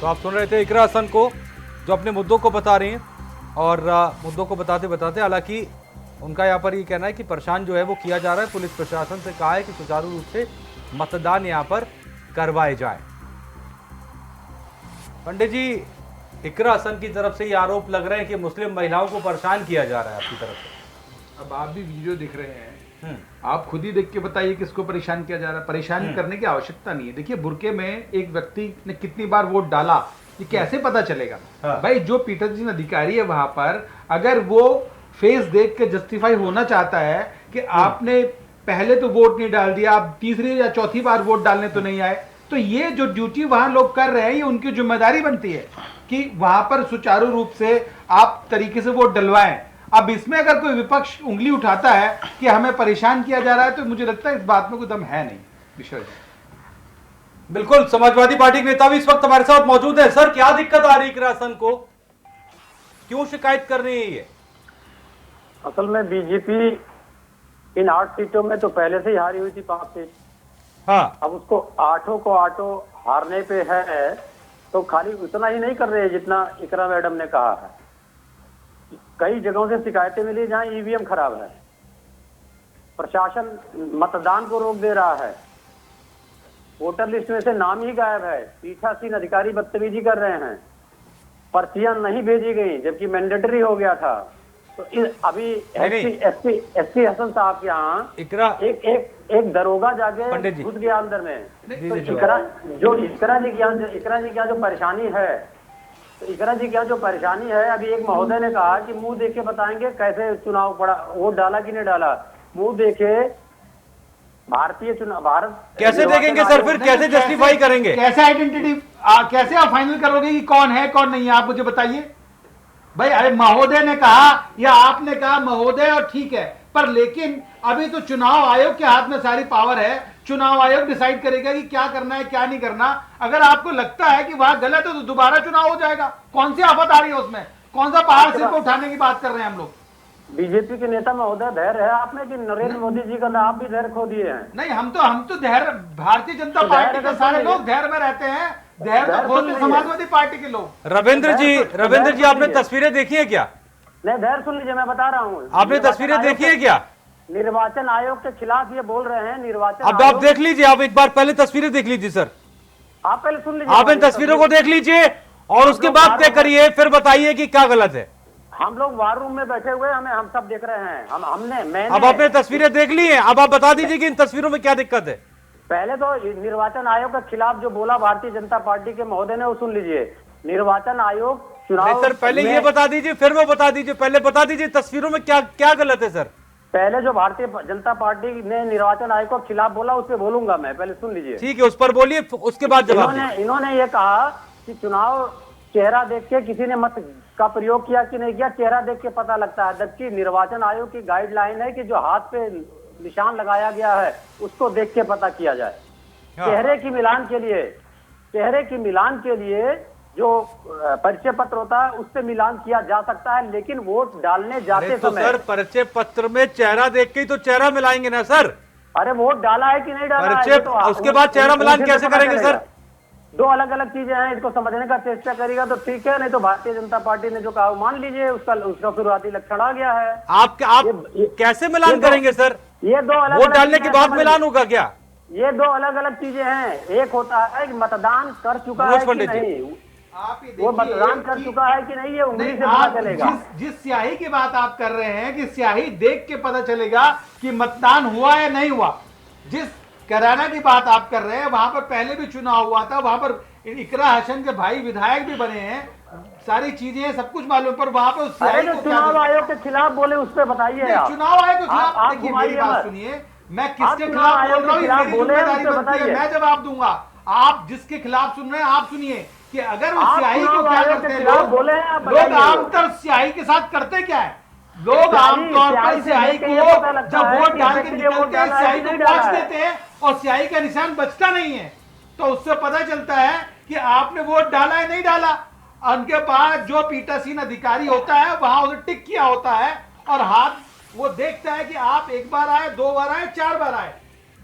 तो आप सुन रहे थे इकरा हसन को, जो अपने मुद्दों को बता रही हैं, और मुद्दों को बताते बताते हालांकि उनका यहाँ पर ये कहना है कि परेशान जो है वो किया जा रहा है। पुलिस प्रशासन से कहा है कि सुचारू रूप से मतदान यहाँ पर करवाए जाए। पंडित जी, इकरा हसन की तरफ से ये आरोप लग रहे हैं कि मुस्लिम महिलाओं को परेशान किया जा रहा है आपकी तरफ से। अब आप भी वीडियो दिख रहे हैं, आप खुद ही देख के बताइए किसको परेशान किया जा रहा है। परेशान करने की आवश्यकता नहीं है। देखिए, बुरके में एक व्यक्ति ने कितनी बार वोट डाला ये कैसे पता चलेगा? भाई, जो पीठासीन अधिकारी है वहां पर, अगर वो फेस देख के जस्टिफाई होना चाहता है कि आपने पहले तो वोट नहीं डाल दिया, आप तीसरी या चौथी बार वोट डालने तो नहीं आए, तो ये जो ड्यूटी वहां लोग कर रहे हैं ये उनकी जिम्मेदारी बनती है कि वहां पर सुचारू रूप से आप तरीके से वोट डलवाएं। अब इसमें अगर कोई विपक्ष उंगली उठाता है कि हमें परेशान किया जा रहा है, तो मुझे लगता है इस बात में कोई दम है नहीं। विश्व बिल्कुल, समाजवादी पार्टी के नेता भी इस वक्त हमारे साथ मौजूद है। सर, क्या दिक्कत आ रही है इकरा हसन को, क्यों शिकायत कर रही है ये? असल में बीजेपी इन 8 सीटों में तो पहले से ही हारी हुई थी 5 सीट। हाँ, अब उसको 8 को 8 हारने पे है, तो खाली उतना ही नहीं कर रहे जितना इकरा मैडम ने कहा है। कई जगहों से शिकायतें मिली जहां ईवीएम खराब है, प्रशासन मतदान को रोक दे रहा है, वोटर लिस्ट में से नाम ही गायब है, पीठासीन अधिकारी बदतमीजी कर रहे हैं, पर्चियां नहीं भेजी गई जबकि मैंडेटरी हो गया था। तो अभी एसपी हसन साहब के यहाँ एक दरोगा जाके घुस गया अंदर में। तो इकरा जी की यहाँ जो परेशानी है, तो इकरा जी की यहाँ जो परेशानी है, अभी एक महोदय ने कहा कि मुंह देख के बताएंगे कैसे चुनाव पड़ा, वोट डाला कि नहीं डाला। मुंह देखे भारतीय चुनाव, भारत कैसे देखेंगे सर? फिर कैसे जस्टिफाई करेंगे? कैसे आइडेंटिटी, कैसे आप फाइनल करोगे कि कौन है कौन नहीं है? आप मुझे बताइए भाई। अरे महोदय ने कहा या आपने कहा महोदय, और ठीक है, पर लेकिन अभी तो चुनाव आयोग के हाथ में सारी पावर है। चुनाव आयोग डिसाइड करेगा कि क्या करना है क्या नहीं करना। अगर आपको लगता है कि वहां गलत है तो दोबारा चुनाव हो जाएगा। कौन सी आफत आ रही है उसमें? कौन सा पहाड़ सिर पर उठाने की बात कर रहे हैं हम लोग? बीजेपी के नेता महोदय धैर्य है आपने कि नरेंद्र मोदी जी का आप भी धैर्य खो दिए हैं? नहीं, हम तो धैर्य, भारतीय जनता पार्टी के सारे लोग धैर्य में रहते हैं। धैर्य तो खोते समाजवादी पार्टी के लोग। रविंद्र जी, आपने तस्वीरें देखी है क्या? नहीं, धैर्य सुन लीजिए, मैं बता रहा हूँ। आपने तस्वीरें देखी है क्या? निर्वाचन आयोग के खिलाफ ये बोल रहे हैं। निर्वाचन अब आप देख लीजिए, आप एक बार पहले तस्वीरें देख लीजिए सर। आप पहले सुन लीजिए, आप इन तस्वीरों को देख लीजिए और उसके बाद तय करिए, फिर बताइए कि क्या गलत है। हम लोग वार रूम में बैठे हुए, हम सब देख रहे हैं। मैंने अब आपने तस्वीरें देख ली हैं, अब आप बता दीजिए कि इन तस्वीरों में क्या दिक्कत है। पहले तो निर्वाचन आयोग के खिलाफ जो बोला भारतीय जनता पार्टी के महोदय ने, वो सुन लीजिए। निर्वाचन आयोग चुनाव सर पहले ये बता दीजिए, फिर वो बता दीजिए, पहले बता दीजिए तस्वीरों में क्या क्या गलत है सर। पहले जो भारतीय जनता पार्टी ने निर्वाचन आयोग के खिलाफ बोला उस पर बोलूंगा मैं, पहले सुन लीजिए। ठीक है, उस पर बोलिए, उसके बाद जवाब। इन्होंने ये कहा कि चुनाव चेहरा देख के किसी ने मत का प्रयोग किया कि नहीं किया, चेहरा देख के पता लगता है। जबकि निर्वाचन आयोग की गाइडलाइन है कि जो हाथ पे निशान लगाया गया है उसको देख के पता किया जाए। चेहरे की मिलान के लिए जो परिचय पत्र होता है उससे मिलान किया जा सकता है, लेकिन वोट डालने जाते तो समय सर परिचय पत्र में चेहरा देख के ही तो चेहरा मिलाएंगे ना सर। अरे वोट डाला है कि नहीं डाला है, परिचय तो उसके बाद चेहरा मिलान कैसे करेंगे सर। दो अलग अलग चीजें हैं, इसको समझने का चेष्टा करेगा तो ठीक है, नहीं तो भारतीय जनता पार्टी ने जो कहा मान लीजिए उसका शुरुआती लक्षण आ गया है। आप कैसे मिलान करेंगे सर। ये दो अलग वोट डालने के बाद मिलान होगा क्या। ये दो अलग अलग चीजें हैं। एक होता है कि मतदान कर चुका है कि नहीं, वो मतदान कर चुका है कि नहीं, ये उंगली से पता चलेगा। जिस स्याही की बात आप कर रहे हैं कि स्याही देख के पता चलेगा कि मतदान हुआ या नहीं हुआ, जिस कराना की बात आप कर रहे हैं वहां पर पहले भी चुनाव हुआ था, वहां पर इकरा हसन के भाई विधायक भी बने हैं, सारी चीजें सब कुछ मालूम, पर वहां पर चुनाव आयोग के खिलाफ बोले उस पर बताइए। चुनाव आयोग के खिलाफ देखिए, मेरी बात सुनिए, मैं किसके खिलाफ बोल रहा हूँ मेरी जिम्मेदारी बनती है, मैं जवाब दूंगा। आप जिसके खिलाफ सुन रहे हैं आप सुनिए कि अगर वो स्याही को क्या करते हैं लोग आमतौर स्याही के साथ करते क्या है, लोग आमतौर पर स्याही को जब वोट डाल के निकलते हैं स्याही को पहुंच देते हैं और स्याही का निशान बचता नहीं है, तो उससे पता चलता है कि आपने वोट डाला है नहीं डाला। उनके बाद जो पीठासीन अधिकारी होता है वहां उसे टिक किया होता है और हाथ वो देखता है कि आप एक बार आए, 2 बार आए, 4 बार आए।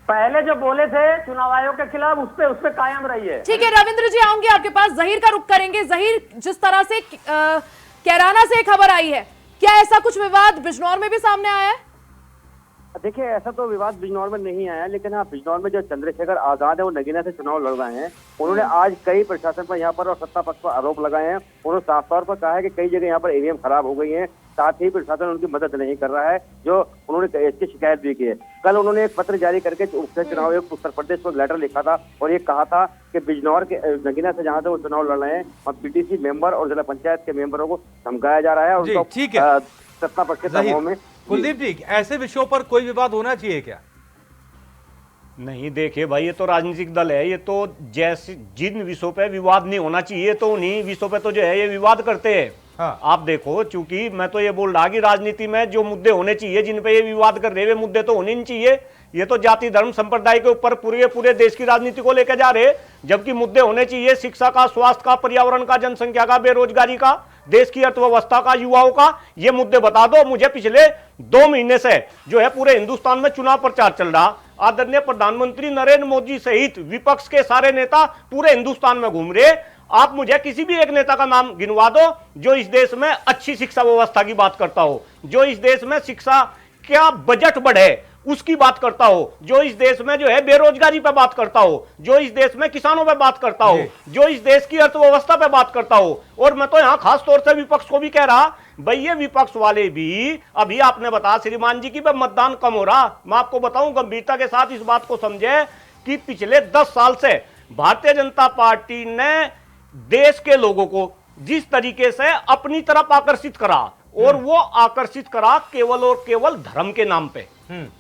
पहले जो बोले थे चुनाव आयोग के खिलाफ उस पे कायम रहिए। ठीक है रविंद्र जी, आऊंगे आपके पास। जहीर का रुख करेंगे। जहीर, जिस तरह से कैराना से खबर आई है, क्या ऐसा कुछ विवाद बिजनौर में भी सामने आया है। देखिए ऐसा तो विवाद बिजनौर में नहीं आया, लेकिन हाँ बिजनौर में जो चंद्रशेखर आजाद है वो नगीना से चुनाव लड़ रहे हैं। उन्होंने आज कई प्रशासन पर यहाँ पर और सत्ता पक्ष पर आरोप लगाए हैं। उन्होंने साफ तौर पर कहा है कि कई जगह यहाँ पर ईवीएम खराब हो गई है, साथ ही प्रशासन उनकी मदद नहीं कर रहा है, जो उन्होंने इसकी शिकायत भी की है। कल उन्होंने एक पत्र जारी करके मुख्य चुनाव आयोग उत्तर प्रदेश को लेटर लिखा था और ये कहा था कि बिजनौर के नगीना से जहाँ से वो चुनाव लड़ रहे हैं और पीटीसी मेंबर और जिला पंचायत के मेंबरों को धमकाया जा रहा है और उनको सत्ता पक्ष के सभाओं में। कुलदीप जी, ऐसे विषयों पर कोई विवाद होना चाहिए क्या। नहीं देखिए भाई, ये तो राजनीतिक दल है, ये तो जैसे जिन विषयों पे विवाद नहीं होना चाहिए तो उन्हीं विषयों पे तो जो है ये विवाद करते हैं। हाँ। आप देखो, चूंकि मैं तो ये बोल रहा कि राजनीति में जो मुद्दे होने चाहिए, जिन पे ये विवाद कर रहे हैं मुद्दे तो होने नहीं चाहिए। ये तो जाति धर्म संप्रदाय के ऊपर पूरे देश की राजनीति को लेकर जा रहे, जबकि मुद्दे होने चाहिए शिक्षा का, स्वास्थ्य का, पर्यावरण का, जनसंख्या का, बेरोजगारी का, देश की अर्थव्यवस्था का, युवाओं का। ये मुद्दे बता दो मुझे। पिछले 2 महीने से जो है पूरे हिंदुस्तान में चुनाव प्रचार चल रहा, आदरणीय प्रधानमंत्री नरेंद्र मोदी सहित विपक्ष के सारे नेता पूरे हिंदुस्तान में घूम रहे। आप मुझे किसी भी एक नेता का नाम गिनवा दो जो इस देश में अच्छी शिक्षा व्यवस्था की बात करता हो, जो इस देश में शिक्षा क्या बजट बढ़े उसकी बात करता हो, जो इस देश में जो है बेरोजगारी पे बात करता हो, जो इस देश में किसानों पे बात करता हो, जो इस देश की अर्थव्यवस्था पे बात करता हो। और मैं तो यहाँ खास तौर से विपक्ष को भी कह रहा, भाई ये विपक्ष वाले भी, अभी आपने बताया श्रीमान जी की मतदान कम हो रहा, मैं आपको बताऊं गंभीरता के साथ इस बात को समझे कि पिछले 10 साल से भारतीय जनता पार्टी ने देश के लोगों को जिस तरीके से अपनी तरफ आकर्षित करा, और वो आकर्षित करा केवल और केवल धर्म के नाम पे।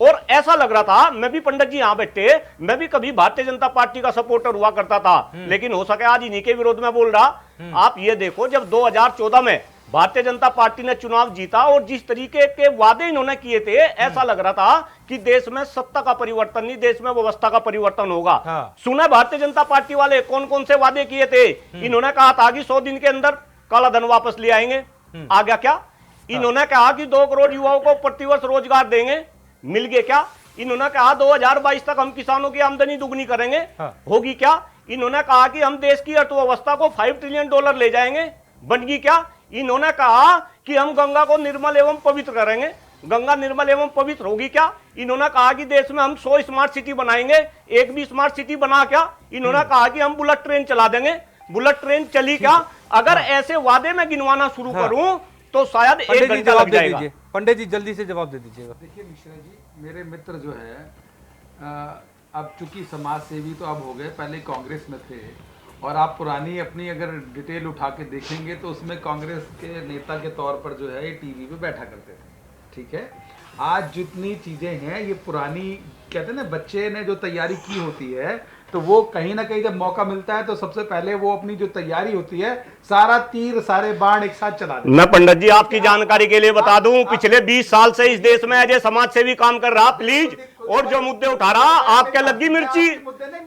और ऐसा लग रहा था, मैं भी पंडित जी यहां बैठे, मैं भी कभी भारतीय जनता पार्टी का सपोर्टर हुआ करता था, लेकिन हो सके आज इन्हीं के विरोध में बोल रहा। आप ये देखो, जब 2014 में भारतीय जनता पार्टी ने चुनाव जीता और जिस तरीके के वादे इन्होंने किए थे, ऐसा लग रहा था कि देश में सत्ता का परिवर्तन नहीं, देश में व्यवस्था का परिवर्तन होगा। सुना भारतीय जनता पार्टी वाले कौन कौन से वादे किए थे। इन्होंने कहा था कि 100 दिन के अंदर काला धन वापस ले आएंगे, आ गया क्या। इन्होंने कहा कि 2 करोड़ युवाओं को प्रतिवर्ष रोजगार देंगे, मिल गए क्या। इन्होंने कहा 2022 तक हम किसानों की आमदनी दुगनी करेंगे, होगी क्या। इन्होंने कहा कि हम देश की अर्थव्यवस्था को $5 ट्रिलियन ले जाएंगे, बन गई क्या। इन्होंने कहा कि हम गंगा को निर्मल एवं पवित्र करेंगे, गंगा निर्मल एवं पवित्र होगी क्या। इन्होंने कहा कि देश में हम 100 स्मार्ट सिटी बनाएंगे, एक भी स्मार्ट सिटी बना क्या। इन्होंने कहा कि हम बुलेट ट्रेन चला देंगे, बुलेट ट्रेन चली क्या। अगर ऐसे वादे में गिनवाना शुरू करूं तो शायद 1 घंटा लग जाएगा। पंडित जी जल्दी से जवाब दे दीजिएगा। देखिए मिश्रा जी, मेरे मित्र जो है अब चूंकि समाज सेवी तो अब हो गए, पहले कांग्रेस में थे, और आप पुरानी अपनी अगर डिटेल उठा के देखेंगे तो उसमें कांग्रेस के नेता के तौर पर जो है ये टीवी पे बैठा करते थे, ठीक है। आज जितनी चीजें हैं ये पुरानी, कहते हैं ना बच्चे ने जो तैयारी की होती है तो वो कहीं ना कहीं जब मौका मिलता है तो सबसे पहले वो अपनी जो तैयारी होती है सारा तीर सारे बाण एक साथ चला देते हैं। मैं पंडित जी आपकी जानकारी के लिए बता दूं, पिछले 20 साल से इस देश में एज समाज सेवी काम कर रहा, प्लीज, और जो मुद्दे उठा रहा, आपके लगी मिर्ची,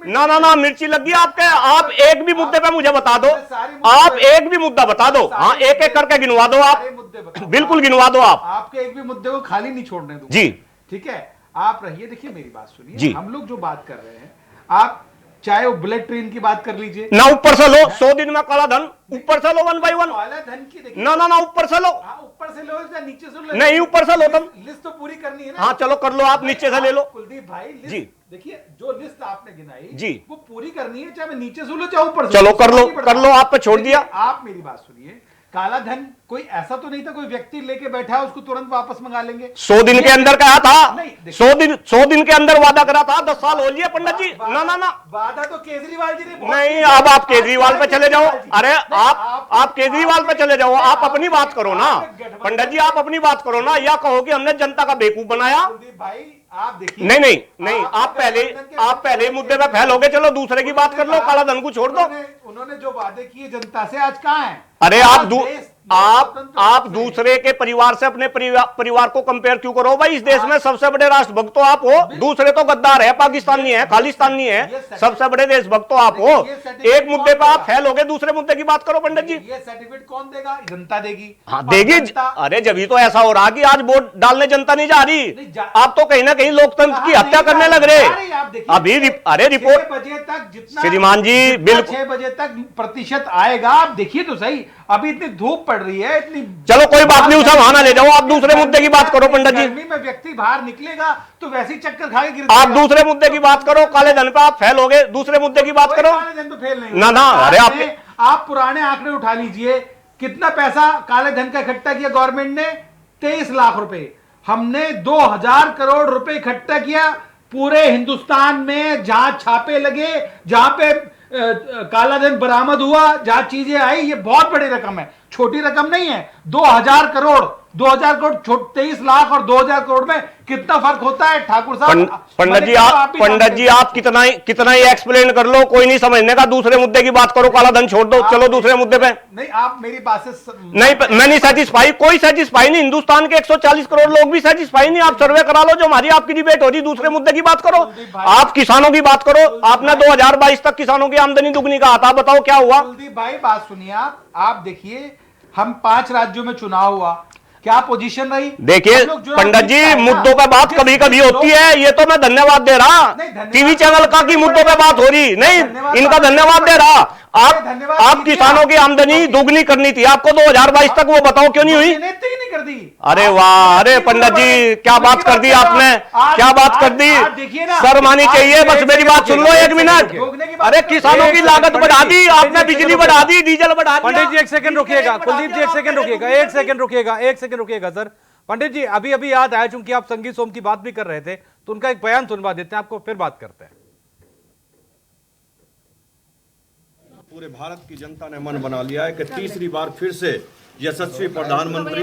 ना मिर्ची लगी आपके। आप एक भी मुद्दे पे मुझे बता दो, आप एक भी मुद्दा बता दो, हाँ एक एक करके गिनवा दो, आप बिल्कुल गिनवा दो, आप आपके एक भी मुद्दे को खाली नहीं छोड़ने दूंगा जी, ठीक है। आप रहिए, देखिए मेरी बात सुनिए, जी। हम लोग जो बात कर रहे हैं, आप चाहे वो बुलेट ट्रेन की बात कर लीजिए ना, ऊपर से लो 100 दिन में काला धन, ऊपर से लो 1 by 1, काला धन की देखिए, ना ऊपर से लो, ऊपर से लो या नीचे से लो, नहीं ऊपर से लो तुम, लिस्ट तो पूरी करनी है ना। हाँ चलो कर लो, आप नीचे से ले लो कुलदीप भाई, जी। देखिए जो लिस्ट आपने गिनाई जी, वो पूरी करनी है, चाहे मैं नीचे से लो चाहे ऊपर से, चलो कर लो, आप पे छोड़ दिया। आप मेरी बात सुनिए, काला धन कोई ऐसा तो नहीं था कोई व्यक्ति लेके बैठा है उसको तुरंत वापस मंगा लेंगे। 100 दिन के अंदर कहा था, 100 दिन के अंदर वादा करा था, 10 साल हो लिए पंडित जी, ना वादा तो केजरीवाल जी ने नहीं, अब आप केजरीवाल पे चले जाओ, अरे आप केजरीवाल पे चले जाओ, आप अपनी बात करो ना पंडित जी, आप अपनी बात करो ना, या कहो कि हमने जनता का बेवकूफ बनाया। भाई आप देखिए, नहीं, आप पहले मुद्दे पे फैलोगे, चलो दूसरे की बात कर लो, काला धन को छोड़ दो। उन्होंने जो वादे किए जनता से आज कहां है? अरे आप दूसरे के परिवार से अपने परिवार को कंपेयर क्यों करो भाई? इस देश में सबसे बड़े राष्ट्रभक्त तो आप हो, दूसरे तो गद्दार है, पाकिस्तानी है, खालिस्तानी है, सबसे बड़े देशभक्त तो आप हो। एक मुद्दे पर आप फेल हो गए, दूसरे मुद्दे की बात करो पंडित जी। ये सर्टिफिकेट कौन देगा? जनता देगी। हाँ देगी, अरे जब तो ऐसा हो रहा कि आज वोट डालने जनता नहीं जा रही, आप तो कहीं ना कहीं लोकतंत्र की हत्या करने लग रहे अभी। अरे रिपोर्ट 6 बजे तक जितना, श्रीमान जी बिल्कुल 6 बजे तक प्रतिशत आएगा, आप देखिए तो सही, अभी इतनी धूप पड़ रही है, इतनी, चलो कोई बात नहीं, उसे वहां ना ले जाओ, आप दूसरे मुद्दे की बात करो पंडित जी। गर्मी में व्यक्ति बाहर निकलेगा तो वैसे ही चक्कर खा के गिर आप दूसरे मुद्दे की बात करो, काले धन पे आप फेल हो गए, दूसरे मुद्दे की बात करो। काले धन पे फेल नहीं ना अरे आप पुराने आंकड़े उठा लीजिए, कितना पैसा काले धन का इकट्ठा किया गवर्नमेंट ने? 23 लाख रुपए। हमने 2000 करोड़ रुपए इकट्ठा किया पूरे हिंदुस्तान में, जहां छापे लगे, जहां पे काला धन बरामद हुआ, जहां चीजें आई, ये बहुत बड़ी रकम है, छोटी रकम नहीं है। 2000 करोड़ 23 लाख और 2000 करोड़ में कितना फर्क होता है ठाकुर साहब? पंडित जी आप कितना ही एक्सप्लेन कर लो, कोई नहीं समझने का, दूसरे मुद्दे की बात करो, काला धन छोड़ दो, चलो दूसरे मुद्दे पे। नहीं, आप मेरी बात से नहीं, मैं नहीं सेटिस्फाई, कोई सेटिस्फाई नहीं, हिंदुस्तान के 140 करोड़ लोग भी सेटिस्फाई नहीं। आप सर्वे करा लो, जो हमारी आपकी डिबेट हो रही, दूसरे मुद्दे की बात करो, आप किसानों की बात करो। आपने 2022 तक किसानों की आमदनी दुगनी कहा था, बताओ क्या हुआ? कुलदीप भाई बात सुनिए, आप देखिए, हम 5 राज्यों में चुनाव हुआ, क्या पोजीशन रही? देखिए पंडित जी, मुद्दों पे बात कभी कभी होती है, ये तो मैं धन्यवाद दे रहा, टीवी चैनल का की मुद्दों पे बात हो रही नहीं, इनका धन्यवाद दे रहा। आप किसानों की आमदनी दोगुनी करनी थी, आपको 2022 तक, वो बताओ क्यों नहीं हुई? नहीं कर दी। अरे वाह, अरे पंडित जी क्या बात कर दी आपने, क्या बात कर दी, शर्म आनी चाहिए। बस मेरी बात सुन लो 1 मिनट। अरे किसानों की लागत बढ़ा दी आपने, बिजली बढ़ा दी, डीजल बढ़ा दिया। पंडित जी 1 सेकंड रुकिएगा, कुलदीप जी 1 सेकंड रुकिएगा, 1 सेकंड रुकिएगा सर। पंडित जी अभी याद आया, चूंकि आप संगीत सोम की बात भी कर रहे थे, तो उनका एक बयान सुनवा देते हैं आपको, फिर बात करते हैं। पूरे भारत की जनता ने मन बना लिया है कि तीसरी बार फिर से यशस्वी प्रधानमंत्री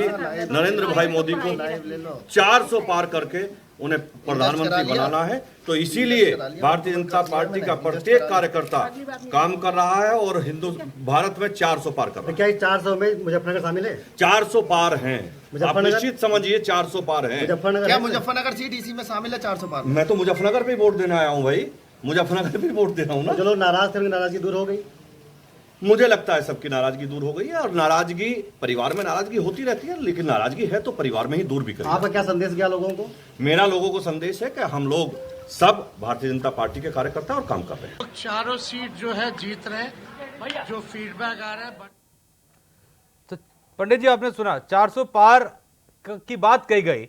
नरेंद्र भाई मोदी को 400 पार करके उन्हें प्रधानमंत्री बनाना है। तो इसीलिए भारतीय जनता पार्टी का प्रत्येक कार्यकर्ता काम कर रहा है और भारत में 400 पार कर रहा है। क्या 400 में मुजफ्फरनगर शामिल है? 400 पार हैं, आप निश्चित समझिए 400 पार हैं। क्या मुजफ्फरनगर सीट इसी में शामिल है 400 पार? मैं तो मुजफ्फरनगर पे वोट देने आया हूँ भाई, मुजफ्फरनगर पे वोट दे रहा हूँ ना। जो लोग नाराज थे, नाराजगी दूर हो गई? मुझे लगता है सबकी नाराजगी दूर हो गई है, और नाराजगी परिवार में नाराजगी होती रहती है, लेकिन नाराजगी है तो परिवार में ही दूर भी करें। आपका क्या संदेश गया लोगों को? मेरा लोगों को संदेश है कि हम लोग सब भारतीय जनता पार्टी के कार्यकर्ता और काम कर रहे हैं। चारों सीट जो है जीत रहे, जो फीडबैक आ रहा है। तो पंडित जी आपने सुना, 400 पार की बात कही गई,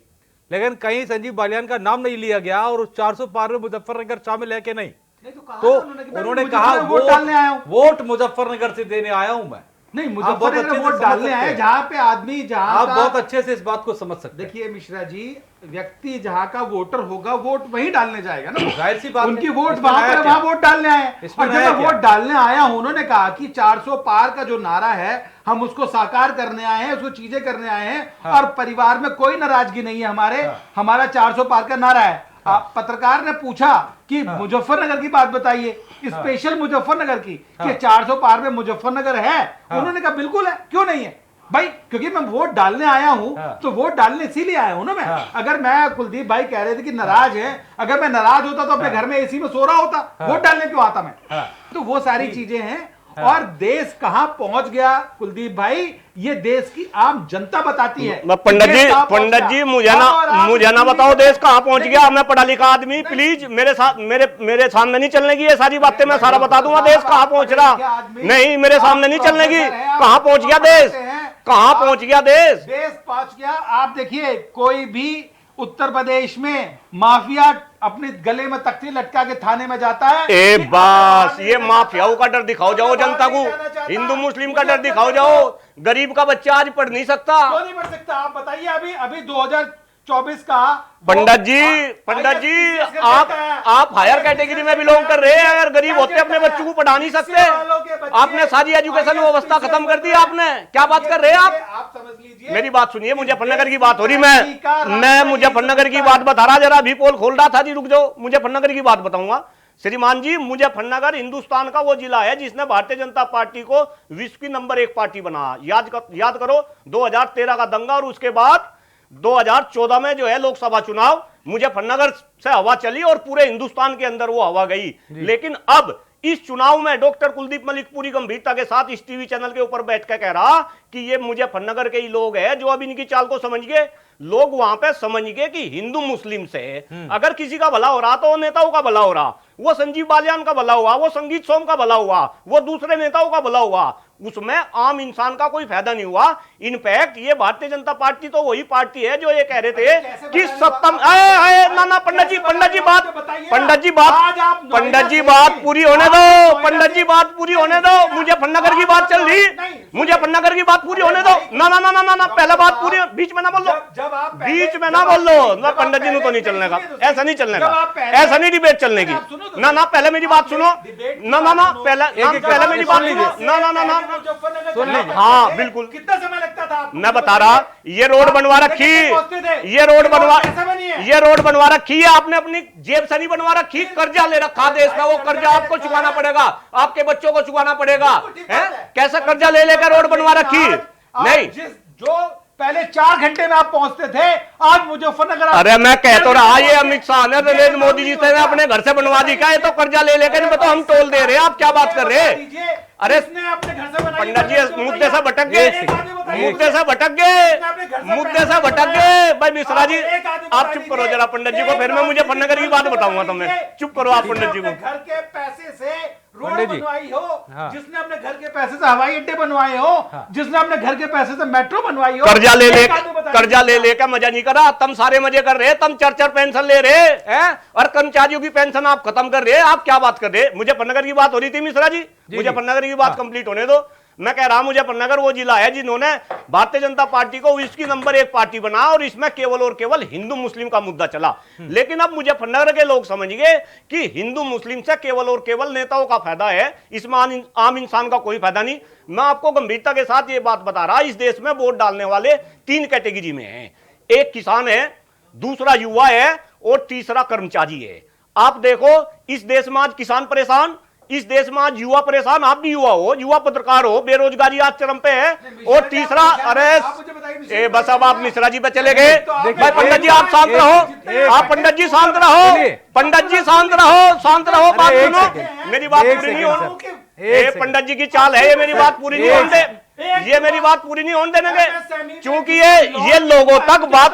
लेकिन कहीं संजीव बालियान का नाम नहीं लिया गया, और उस 400 पार में मुजफ्फरनगर शामिल है कि नहीं? तो उन्होंने कहा वोट मुजफ्फरनगर से देने आया हूं मैं। नहीं, आप मुजफ्फरनगर बहुत अच्छे से वोट समझ डालने सकते आए हैं। जहां पे आदमी जहां आप का बहुत अच्छे से इस बात को समझ सकते हैं। देखिए मिश्रा जी, व्यक्ति जहां का वोटर होगा वोट वहीं डालने जाएगा ना। जाहिर सी बात उनकी है। वोट इसमें वहां नया पर क्या? वहां वोट डालने आए। इसमें और जब नया मैं क्या? वोट डालने आया हूं, उन्होंने कहा कि 400 पार का जो नारा है हम उसको साकार करने आए हैं, उसको चीजें करने आए हैं। हाँ। और परिवार में कोई नाराजगी नहीं है हमारे। हमारा 400 पार का नारा है। पत्रकार ने पूछा कि मुजफ्फरनगर की बात बताइए, स्पेशल मुजफ्फरनगर की, कि 400 पार में मुजफ्फरनगर है। उन्होंने कहा बिल्कुल है, क्यों नहीं है भाई, क्योंकि मैं वोट डालने आया हूं। तो वोट डालने इसीलिए आया हूं ना मैं। अगर मैं, कुलदीप भाई कह रहे थे कि नाराज है, अगर मैं नाराज होता तो अपने घर में एसी में सो रहा होता, वोट डालने क्यों आता मैं। तो वो सारी चीजें हैं। और देश कहां पहुंच गया कुलदीप भाई, ये देश की आम जनता बताती है। पंडित जी मुझे ना बताओ देश कहां पहुंच गया। मैं पढ़ा लिखा आदमी, प्लीज मेरे साथ मेरे सामने नहीं चलने की ये सारी बातें। मैं सारा बता दूंगा देश कहां पहुंच रहा। नहीं, मेरे सामने नहीं चलने की। कहां पहुंच गया देश, कहां पहुंच गया देश पहुंच गया। आप देखिए, कोई भी उत्तर प्रदेश में माफिया अपने गले में तख्ती लटका के थाने में जाता है। ए बस ये माफियाओं का डर दिखाओ जाओ जनता को, हिंदू मुस्लिम का डर दिखाओ जाओ। गरीब का बच्चा आज पढ़ नहीं सकता। क्यों नहीं पढ़ सकता आप बताइए। अभी 2024 का पंडित जी आप हायर कैटेगरी में बिलोंग कर रहे हैं। अगर गरीब होते अपने बच्चों को पढ़ा नहीं सकते। आपने सारी एजुकेशन व्यवस्था खत्म कर दी। आपने क्या बात कर रहे हैं आप समझ लीजिए। मेरी बात सुनिए, मुजफ्फरनगर की बात हो रही। मैं मुजफ्फरनगर की बात बता रहा, जरा अभी पोल खोल रहा था जी, रुक जाओ। मुजफ्फरनगर की बात बताऊंगा श्रीमान जी। मुजफ्फरनगर हिंदुस्तान का वो जिला है जिसने भारतीय जनता पार्टी को विश्व की नंबर 1 पार्टी बना। याद करो 2013 का दंगा और उसके बाद 2014 में जो है लोकसभा चुनाव, मुजफ्फरनगर से हवा चली और पूरे हिंदुस्तान के अंदर वो हवा गई। लेकिन अब इस चुनाव में डॉक्टर कुलदीप मलिक पूरी गंभीरता के साथ इस टीवी चैनल के ऊपर बैठकर कह रहा कि ये मुजफ्फरनगर के ही लोग हैं जो अब इनकी चाल को समझ गए। लोग वहां पे समझ गए कि हिंदू मुस्लिम से अगर किसी का भला हो रहा तो वो नेताओं का भला हो रहा। वो संजीव बालियान का भला हुआ, वो संगीत सोम का भला हुआ, वो दूसरे नेताओं का भला हुआ, उसमें आम इंसान का कोई फायदा नहीं हुआ। इनफैक्ट ये भारतीय जनता पार्टी तो वही पार्टी है जो ये कह रहे थे कि सत्ता ना पंडित जी बात पूरी होने दो। पंडित जी बात पूरी होने दो। मुजफ्फरनगर की बात चल रही, मुजफ्फरनगर की बात पूरी होने दो। ना पहले बात पूरी, बीच में ना बोल लो, बीच में ना बोल लो। पंडित जी ने तो नहीं चलने का, ऐसा नहीं चलने का, ऐसा नहीं डिबेट चलने की। ना पहले मेरी बात सुनो। ना पहले मेरी बात सुनो। ना हाँ बिल्कुल। कितना समय लगता था? मैं बता रहा, ये रोड बनवा रखी, ये रोड बनवा रखी है आपने, अपनी जेब से नहीं बनवा रखी। कर्जा ले रखा देश का, वो कर्जा आपको चुकाना पड़ेगा, आपके बच्चों को चुकाना पड़ेगा। कैसे कर्जा ले लेकर रोड बनवा रखी? नहीं, जो पहले 4 घंटे में आप पहुंचते थे, आज मुजफ्फरनगर। अरे मैं कह तो रहा, ये अमित शाह ने नरेंद्र मोदी जी से अपने घर से बनवा दी का, ये तो कर्जा ले लेकर तो हम टोल दे रहे हैं। आप क्या बात कर रहे हैं? अरे पंडित जी मुद्दे से भटक गए, मुद्दे से भटक गए भाई। मिश्रा जी आप चुप करो जरा पंडित जी को, फिर मैं मुजफ्फरनगर की बात बताऊंगा तुम्हें। चुप करो आप पंडित जी को। घर के पैसे से रोड बनवाई हो, जिसने अपने घर के पैसे से हवाई अड्डे बनवाए हो, जिसने अपने घर के पैसे से मेट्रो बनवाई हो। कर्जा ले लेकर मजा नहीं करा। तुम सारे मजे कर रहे, तुम 4 पेंशन ले रहे हैं और कर्मचारियों की पेंशन आप खत्म कर रहे हैं। आप क्या बात कर रहे? मुजफ्फरनगर की बात हो रही थी मिश्रा जी, मुजफ्फरनगर की बात कंप्लीट होने दो। मैं कह रहा हूं मुजफ्फरनगर वो जिला है जिन्होंने भारतीय जनता पार्टी को विश्व की नंबर 1 पार्टी बना और इसमें केवल और केवल हिंदू मुस्लिम का मुद्दा चला। लेकिन अब मुजफ्फरनगर के लोग समझ गए कि हिंदू मुस्लिम से केवल और केवल नेताओं का फायदा है, इसमें आम इंसान का कोई फायदा नहीं। मैं आपको गंभीरता के साथ ये बात बता रहा, इस देश में वोट डालने वाले 3 कैटेगरी में हैं। एक किसान है, दूसरा युवा है और तीसरा कर्मचारी है। आप देखो इस देश में आज किसान परेशान, इस देश में आज युवा परेशान। आप भी युवा हो, युवा पत्रकार हो, बेरोजगारी आज चरम पे है। और तीसरा, अरे बस अब आप मिश्रा जी पे चले गए भाई। पंडित जी आप शांत रहो, आप पंडित जी शांत रहो, पंडित जी शांत रहो, बात सुनो, मेरी बात पूरी नहीं होने। पंडित जी की चाल है, ये मेरी बात पूरी नहीं होने दे, ये मेरी बात पूरी नहीं होने देंगे, क्योंकि ये लोगों तक बात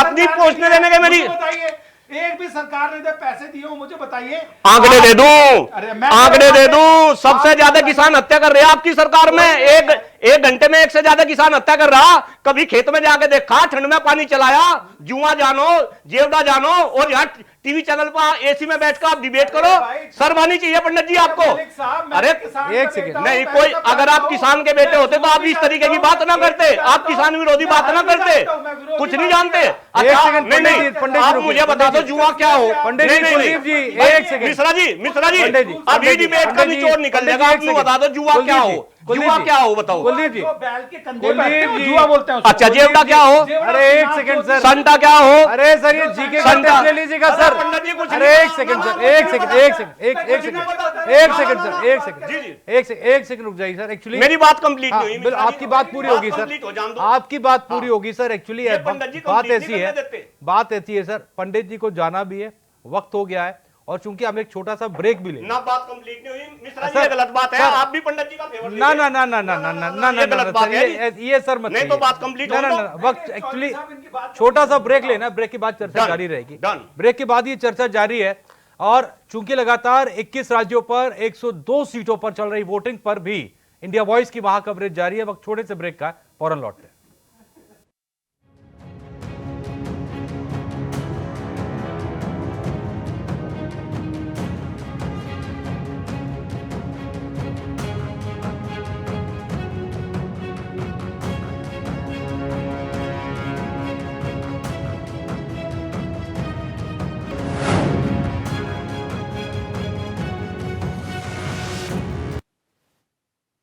नहीं पहुंचने देंगे मेरी। एक भी सरकार ने पैसे दिए हो मुझे बताइए। आंकड़े दे दूं सबसे ज्यादा किसान हत्या कर रहे हैं आपकी सरकार में। 1 घंटे में 1 से ज्यादा किसान हत्या कर रहा। कभी खेत में जाके देखा, ठंड में पानी चलाया, जुआ जानो, जेवड़ा जानो, और यहाँ टीवी चैनल पर एसी में बैठकर आप डिबेट करो। शर्म आनी चाहिए पंडित जी आपको। अरे एक सेकंड, नहीं, कोई अगर आप किसान के बेटे होते तो आप इस तरीके की बात ना करते, आप किसान विरोधी बात ना करते, कुछ नहीं जानते। नहीं, आप मुझे बता दो जुआ क्या हो। पंडित जी, कुलदीप जी, एक सेकंड। मिश्रा जी अभी डिबेट का निचोड़ निकल जाएगा। आप बता दो जुआ क्या हो, जुआ क्या हो बताओ। कुलदीप जी, कुलदीप जुआ बोलते हैं। अच्छा, जेवड़ा क्या हो? अरे एक सेकंड सर। संता क्या हो? अरे सर, ये जीके कंटेस्ट ले लीजिएगा सर। अरे एक सेकंड सर, एक सेकंड रुक जाइए सर। एक्चुअली मेरी बात कंप्लीट नहीं हुई। आपकी बात पूरी होगी सर, आपकी बात पूरी होगी सर। एक्चुअली बात ऐसी है सर, पंडित जी को जाना भी है, वक्त हो गया है, और चूंकि हम एक छोटा सा ब्रेक भी लेंगे। ना बात कंप्लीट नहीं हुई मिश्रा जी, ये गलत बात है। आप भी पंडित जी का फेवर ना ना ना ना ना ना ना ना ये गलत बात है। ये सर मत, नहीं तो बात कंप्लीट ना ना ना, वक्त एक्चुअली छोटा सा ब्रेक लेना, ब्रेक के बाद चर्चा जारी रहेगी। ब्रेक के बाद ये चर्चा जारी है, और चूंकि लगातार 21 राज्यों पर 102 सीटों पर चल रही वोटिंग पर भी इंडिया वॉइस की वहां कवरेज जारी है। वक्त छोटे से ब्रेक का, फौरन लौटते हैं।